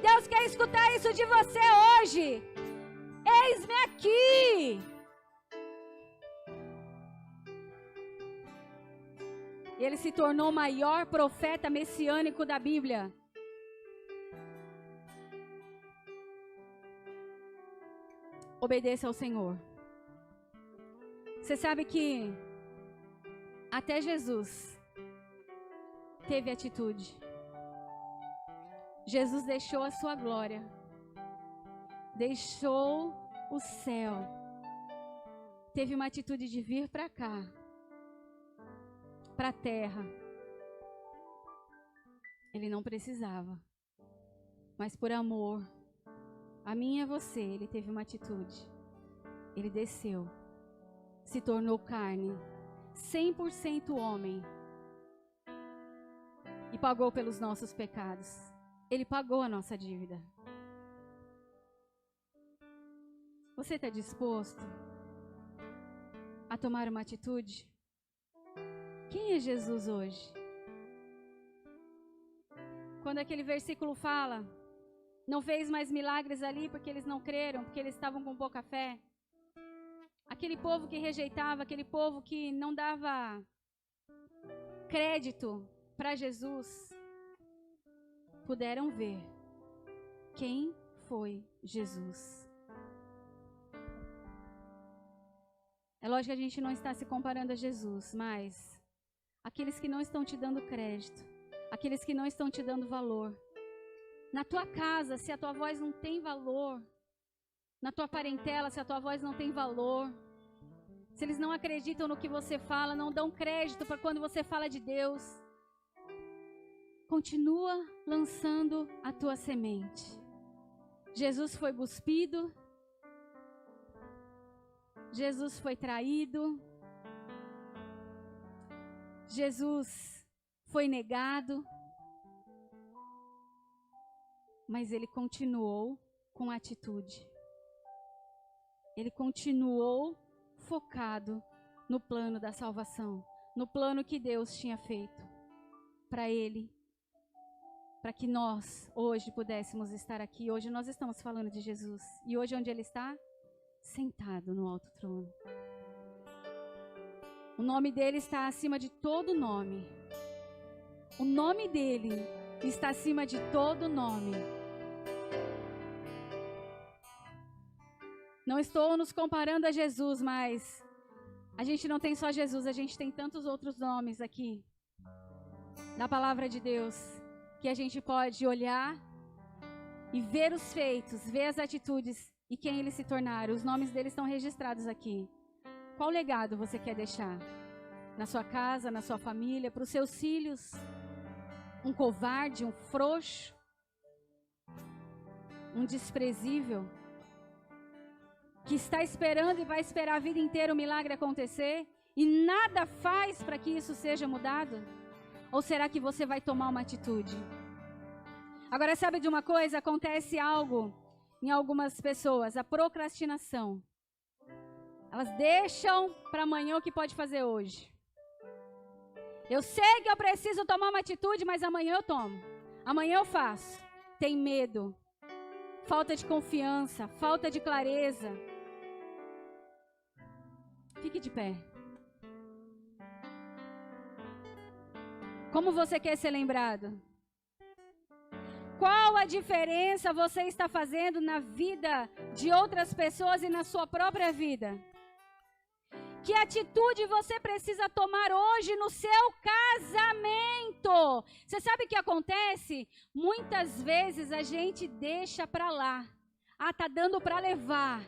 Deus quer escutar isso de você hoje. Eis-me aqui. Ele se tornou o maior profeta messiânico da Bíblia. Obedeça ao Senhor. Você sabe que até Jesus teve atitude. Jesus deixou a sua glória, deixou o céu, teve uma atitude de vir para cá, para a terra. Ele não precisava, mas por amor a mim e a você, ele teve uma atitude. Ele desceu, se tornou carne, 100% homem, e pagou pelos nossos pecados. Ele pagou a nossa dívida. Você está disposto a tomar uma atitude? Quem é Jesus hoje? Quando aquele versículo fala, não fez mais milagres ali porque eles não creram, porque eles estavam com pouca fé. Aquele povo que rejeitava, aquele povo que não dava crédito para Jesus, puderam ver quem foi Jesus. É lógico que a gente não está se comparando a Jesus, mas aqueles que não estão te dando crédito, aqueles que não estão te dando valor, na tua casa, se a tua voz não tem valor, na tua parentela, se a tua voz não tem valor, se eles não acreditam no que você fala, não dão crédito para quando você fala de Deus, continua lançando a tua semente. Jesus foi cuspido, Jesus foi traído, Jesus foi negado, mas ele continuou com atitude. Ele continuou focado no plano da salvação, no plano que Deus tinha feito para ele, para que nós hoje pudéssemos estar aqui. Hoje nós estamos falando de Jesus. E hoje onde ele está? Sentado no alto trono. O nome dele está acima de todo nome. O nome dele está acima de todo nome. Não estou nos comparando a Jesus, mas a gente não tem só Jesus, a gente tem tantos outros nomes aqui da palavra de Deus, que a gente pode olhar e ver os feitos, ver as atitudes e quem eles se tornaram. Os nomes deles estão registrados aqui. Qual legado você quer deixar? Na sua casa, na sua família, para os seus filhos? Um covarde, um frouxo? Um desprezível? Que está esperando e vai esperar a vida inteira o milagre acontecer e nada faz para que isso seja mudado? Ou será que você vai tomar uma atitude? Agora, sabe de uma coisa? Acontece algo em algumas pessoas, a procrastinação. Elas deixam para amanhã o que pode fazer hoje. Eu sei que eu preciso tomar uma atitude, mas amanhã eu tomo. Amanhã eu faço. Tem medo, falta de confiança, falta de clareza. Fique de pé. Como você quer ser lembrado? Qual a diferença você está fazendo na vida de outras pessoas e na sua própria vida? Que atitude você precisa tomar hoje no seu casamento? Você sabe o que acontece? Muitas vezes a gente deixa para lá. Ah, tá dando para levar.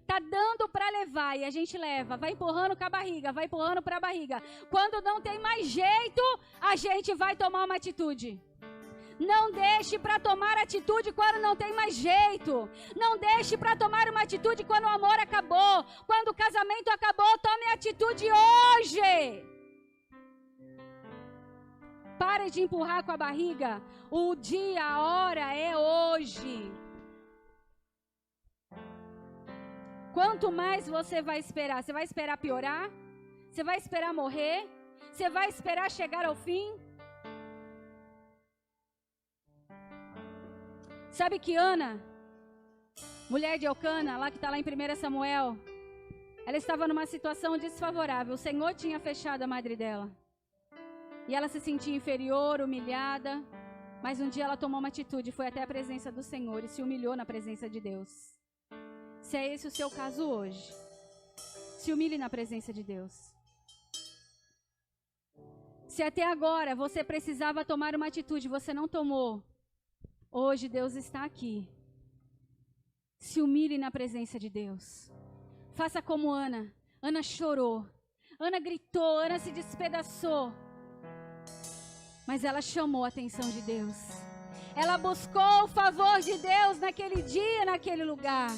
Tá dando para levar e a gente leva, vai empurrando com a barriga, vai empurrando para a barriga. Quando não tem mais jeito, a gente vai tomar uma atitude. Não deixe para tomar atitude quando não tem mais jeito. Não deixe para tomar uma atitude quando o amor acabou, quando o casamento acabou. Tome atitude hoje. Pare de empurrar com a barriga. O dia, a hora é hoje. Quanto mais você vai esperar? Você vai esperar piorar? Você vai esperar morrer? Você vai esperar chegar ao fim? Sabe que Ana, mulher de Elcana, lá que está lá em 1 Samuel, ela estava numa situação desfavorável. O Senhor tinha fechado a madre dela. E ela se sentia inferior, humilhada. Mas um dia ela tomou uma atitude, foi até a presença do Senhor e se humilhou na presença de Deus. Se é esse o seu caso hoje, se humilhe na presença de Deus. Se até agora você precisava tomar uma atitude, você não tomou, hoje Deus está aqui. Se humilhe na presença de Deus. Faça como Ana. Ana chorou. Ana gritou. Ana se despedaçou. Mas ela chamou a atenção de Deus. Ela buscou o favor de Deus naquele dia, naquele lugar.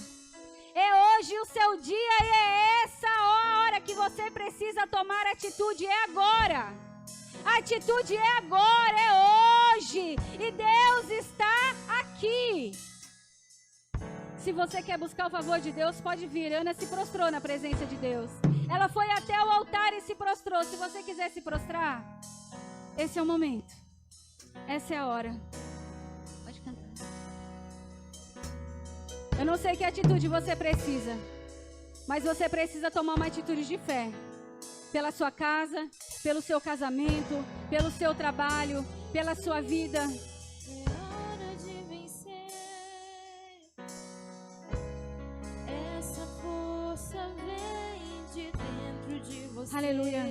É hoje o seu dia e é essa hora que você precisa tomar atitude. É agora. A atitude é agora, é hoje. E Deus está aqui. Se você quer buscar o favor de Deus, pode vir. Ana se prostrou na presença de Deus. Ela foi até o altar e se prostrou. Se você quiser se prostrar, esse é o momento. Essa é a hora. Pode cantar. Eu não sei que atitude você precisa, mas você precisa tomar uma atitude de fé. Pela sua casa, pelo seu casamento, pelo seu trabalho, pela sua vida. Aleluia.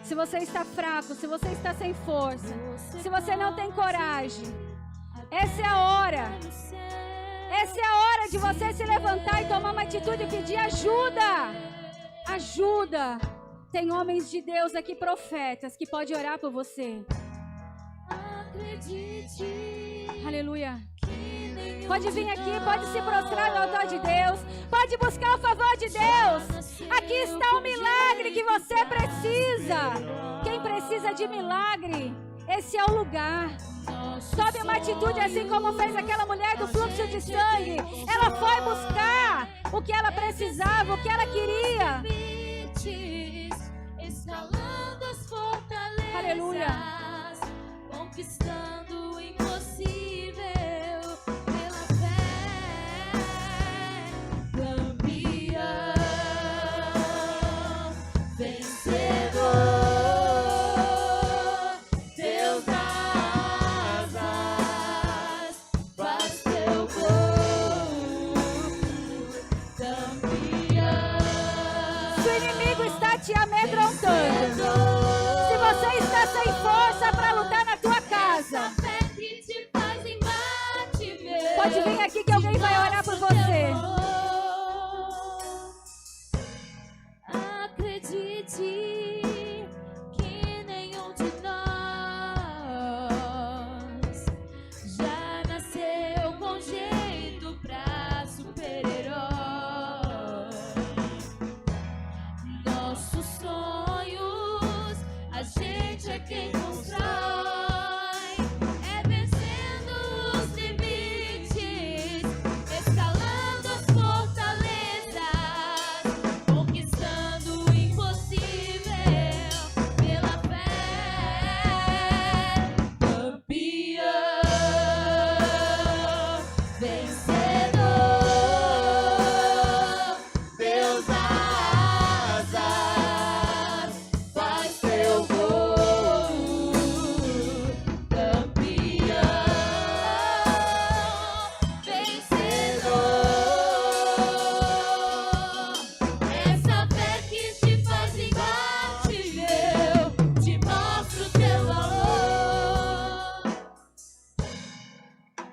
Se você está fraco, se você está sem força, se você não tem coragem, essa é a hora. Essa é a hora de você se levantar e tomar uma atitude e pedir ajuda. Ajuda. Tem homens de Deus aqui, profetas, que podem orar por você. Aleluia. Pode vir aqui, pode se prostrar no altar de Deus. Pode buscar o favor de Deus. Aqui está o milagre que você precisa. Quem precisa de milagre, esse é o lugar. Tome uma atitude assim como fez aquela mulher do fluxo de sangue. Ela foi buscar o que ela precisava, o que ela queria. Escalando as fortalezas. Aleluia. Conquistando o impossível. Te amedrontando. Se você está sem força para lutar na tua casa, pode vir aqui que alguém vai orar por você. Acredite que nenhum de nós já nasceu com jeito pra super-herói. Quem constrói é vencendo os limites, escalando as fortalezas, conquistando o impossível pela fé. Campeão, vencedor, Deus dá asas, faz teu voo.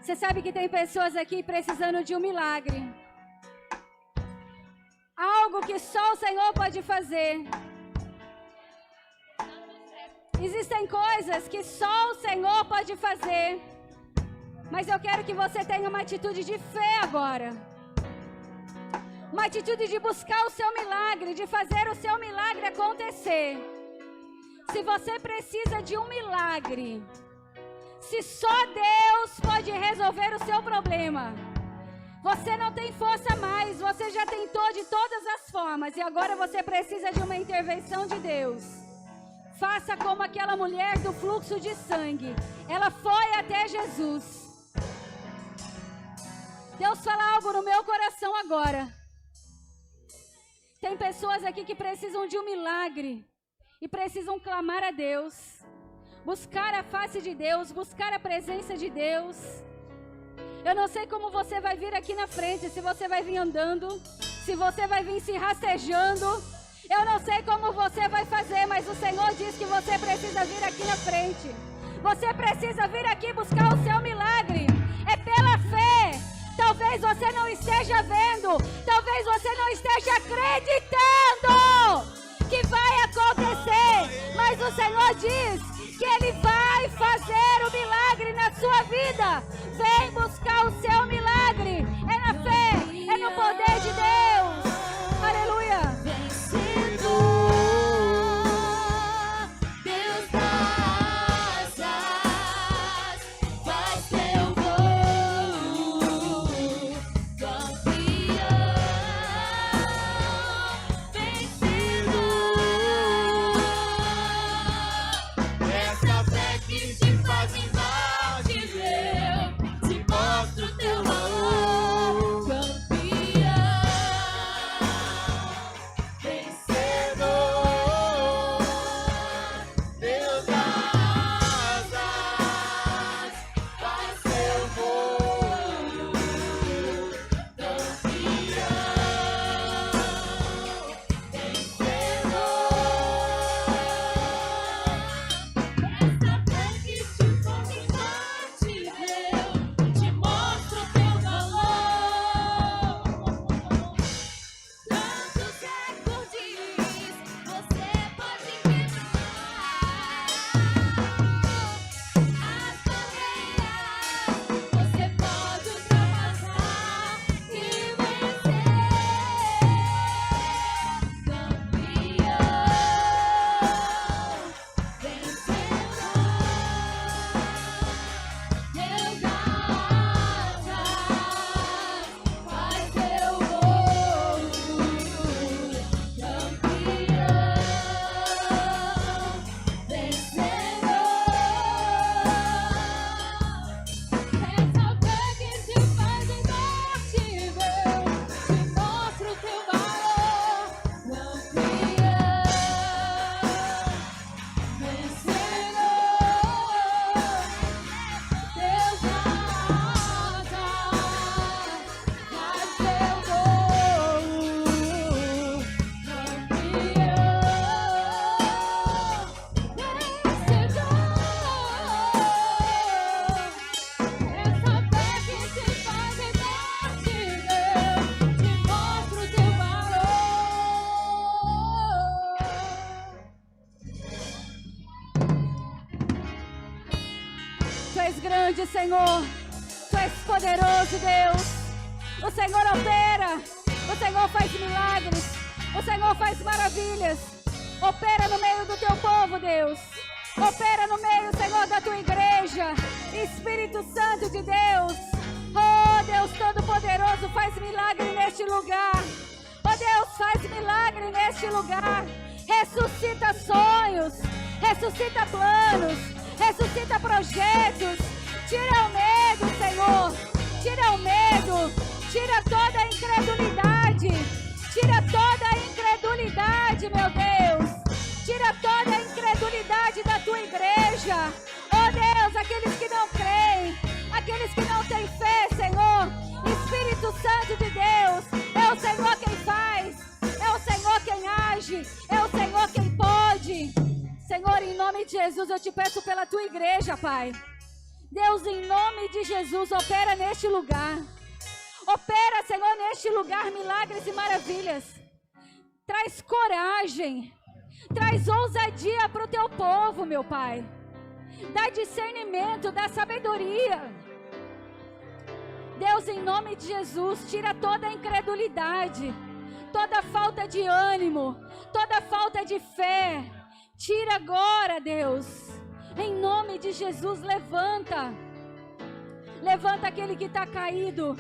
Você sabe que tem pessoas aqui precisando de um milagre. Algo que só o Senhor pode fazer. Existem coisas que só o Senhor pode fazer. Mas eu quero que você tenha uma atitude de fé agora. Uma atitude de buscar o seu milagre, de fazer o seu milagre acontecer. Se você precisa de um milagre, se só Deus pode resolver o seu problema, você não tem força mais, você já tentou de todas as formas e agora você precisa de uma intervenção de Deus. Faça como aquela mulher do fluxo de sangue. Ela foi até Jesus. Deus fala algo no meu coração agora. Tem pessoas aqui que precisam de um milagre e precisam clamar a Deus, buscar a face de Deus, buscar a presença de Deus. Eu não sei como você vai vir aqui na frente, se você vai vir andando, se você vai vir se rastejando. Eu não sei como você vai fazer, mas o Senhor diz que você precisa vir aqui na frente. Você precisa vir aqui buscar o seu milagre. É pela fé. Talvez você não esteja vendo, talvez você não esteja acreditando que vai acontecer, mas o Senhor diz que Ele vai fazer o milagre na sua vida. Vem buscar o seu milagre. É na fé, é no poder de Deus. Aleluia. Senhor, Tu és poderoso, Deus. O Senhor opera, o Senhor faz milagres, o Senhor faz maravilhas. Opera no meio do Teu povo, Deus. Opera no meio, Senhor, da Tua igreja. Espírito Santo de Deus. Oh, Deus Todo-Poderoso, faz milagre neste lugar. Oh, Deus, faz milagre neste lugar. Ressuscita sonhos, ressuscita planos, ressuscita projetos. Tira o medo, Senhor. Tira o medo. Tira toda a incredulidade. Tira toda a incredulidade, meu Deus. Tira toda a incredulidade da Tua igreja. Oh, Deus, aqueles que não creem, aqueles que não têm fé, Senhor. Espírito Santo de Deus, é o Senhor quem faz. É o Senhor quem age. É o Senhor quem pode. Senhor, em nome de Jesus, eu te peço pela Tua igreja, Pai. Deus, em nome de Jesus, opera neste lugar. Opera, Senhor, neste lugar milagres e maravilhas. Traz coragem. Traz ousadia para o Teu povo, meu Pai. Dá discernimento, dá sabedoria. Deus, em nome de Jesus, tira toda a incredulidade, toda a falta de ânimo, toda a falta de fé. Tira agora, Deus. Em nome de Jesus, levanta. Levanta aquele que está caído.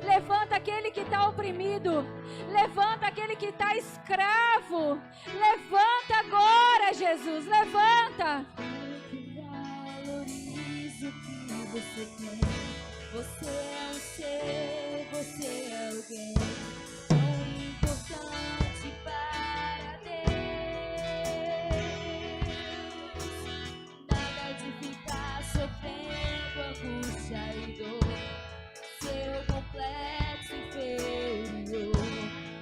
Levanta aquele que está oprimido. Levanta aquele que está escravo. Levanta agora, Jesus. Levanta. Valorize o que você tem. Você é um ser, você é alguém tão importante para Deus. Nada de ficar sofrendo angústia e dor. Seu complexo inferior,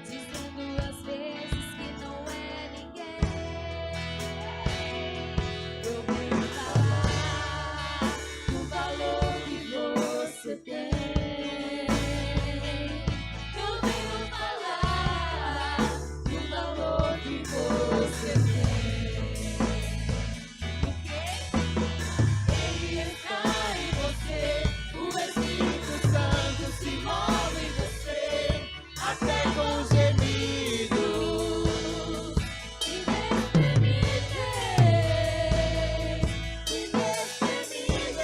dizendo às vezes que não é ninguém. Eu venho falar do valor que você tem. Eu venho falar do valor que você tem. Porque Ele está em você, o Espírito Santo se move em você, até com gemidos inexprimíveis, inexprimíveis.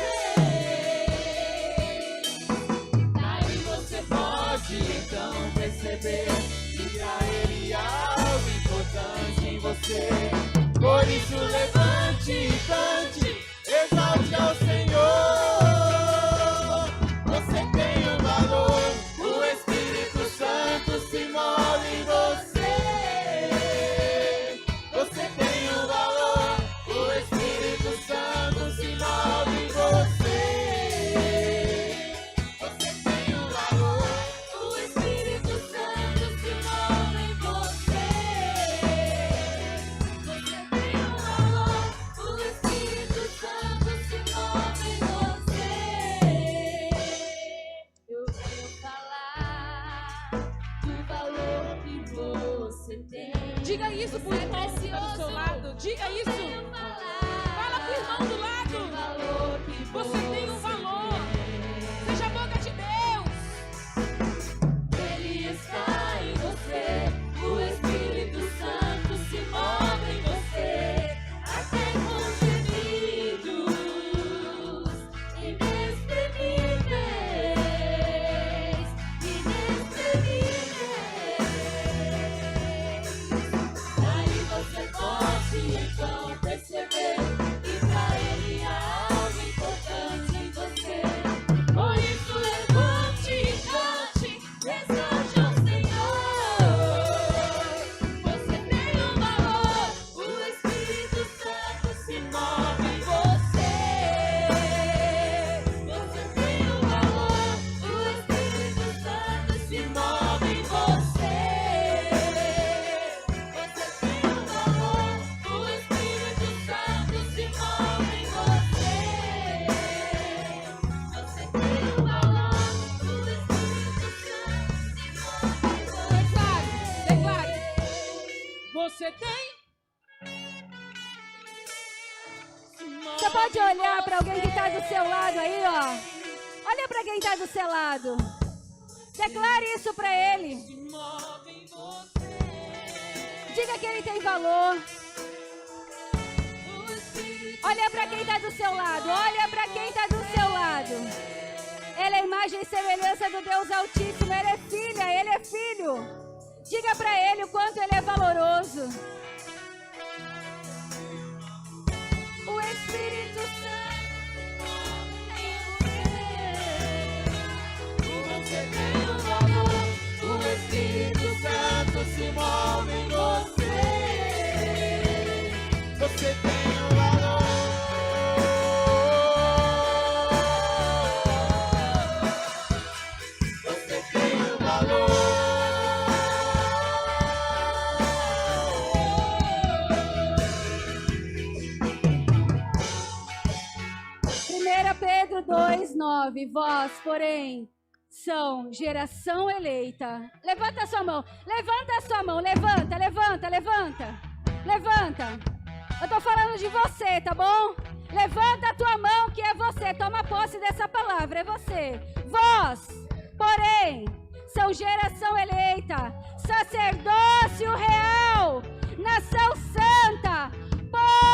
Aí você pode então perceber que pra Ele há algo importante em você. Por isso levante e cante, exalte ao Senhor. Você tem um valor, o Espírito Santo se move em você. Você tem um valor, o Espírito Santo se move em você. Você tem um valor, o Espírito Santo se move em você. Você tem um valor, o Espírito Santo se move em você. Eu venho falar do valor que você tem. Diga isso pro irmão que está do seu lado. Diga isso. Fala pro irmão do lado. Você tem um valor. Seja a boca de Deus. Ele está em você, o Espírito Santo se move em você, até com gemidos inexprimíveis, inexprimíveis. Aí você pode então perceber que pra Ele há algo importante em você. Por isso levante e cante, exalte ao Senhor. Você tem um valor, o Espírito Santo se move em você. Você tem um valor, o Espírito Santo se move em você. Você tem um valor, o Espírito Santo se move em você. Você tem um valor, o Espírito Santo se move em você. Declare. Você tem. Você pode olhar para alguém que está do seu lado aí, ó. Olha para quem está do seu lado. Declare isso para ele. Diga que ele tem valor. Olha para quem está do seu lado. Olha para quem está do seu lado. Ele é a imagem e semelhança do Deus Altíssimo. Ele é filha, ele é filho. Diga para ele o quanto ele é valoroso. O Espírito Santo. Você tem um valor, o Espírito Santo se move em você. Você tem um valor. Você tem um valor. 1 Pedro 2:9. Vós, porém, são geração eleita. Levanta a sua mão. Levanta a sua mão. Levanta, levanta, levanta. Levanta. Eu tô falando de você, tá bom? Levanta a tua mão que é você. Toma posse dessa palavra, é você. Vós, porém, são geração eleita, sacerdócio real, nação santa, povo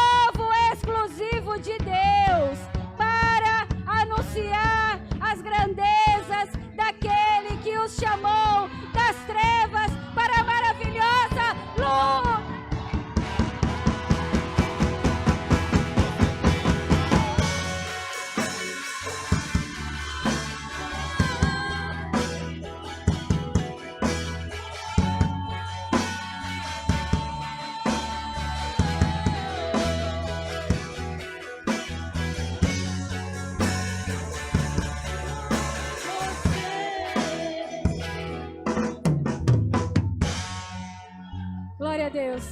a Deus.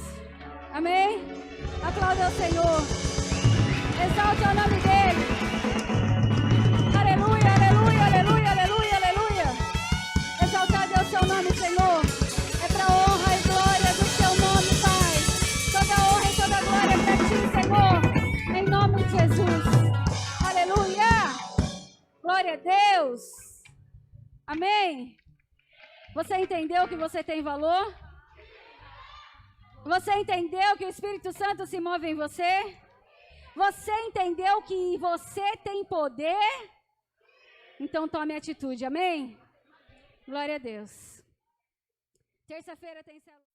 Amém? Aplauda ao Senhor. Exalte o nome dele. Aleluia, aleluia, aleluia, aleluia, aleluia. Exaltado é o seu nome, Senhor. É para a honra e glória do seu nome, Pai. Toda honra e toda glória é para ti, Senhor. Em nome de Jesus. Aleluia. Glória a Deus. Amém. Você entendeu que você tem valor? Você entendeu que o Espírito Santo se move em você? Você entendeu que você tem poder? Então tome atitude, amém? Glória a Deus. Terça-feira tem célula.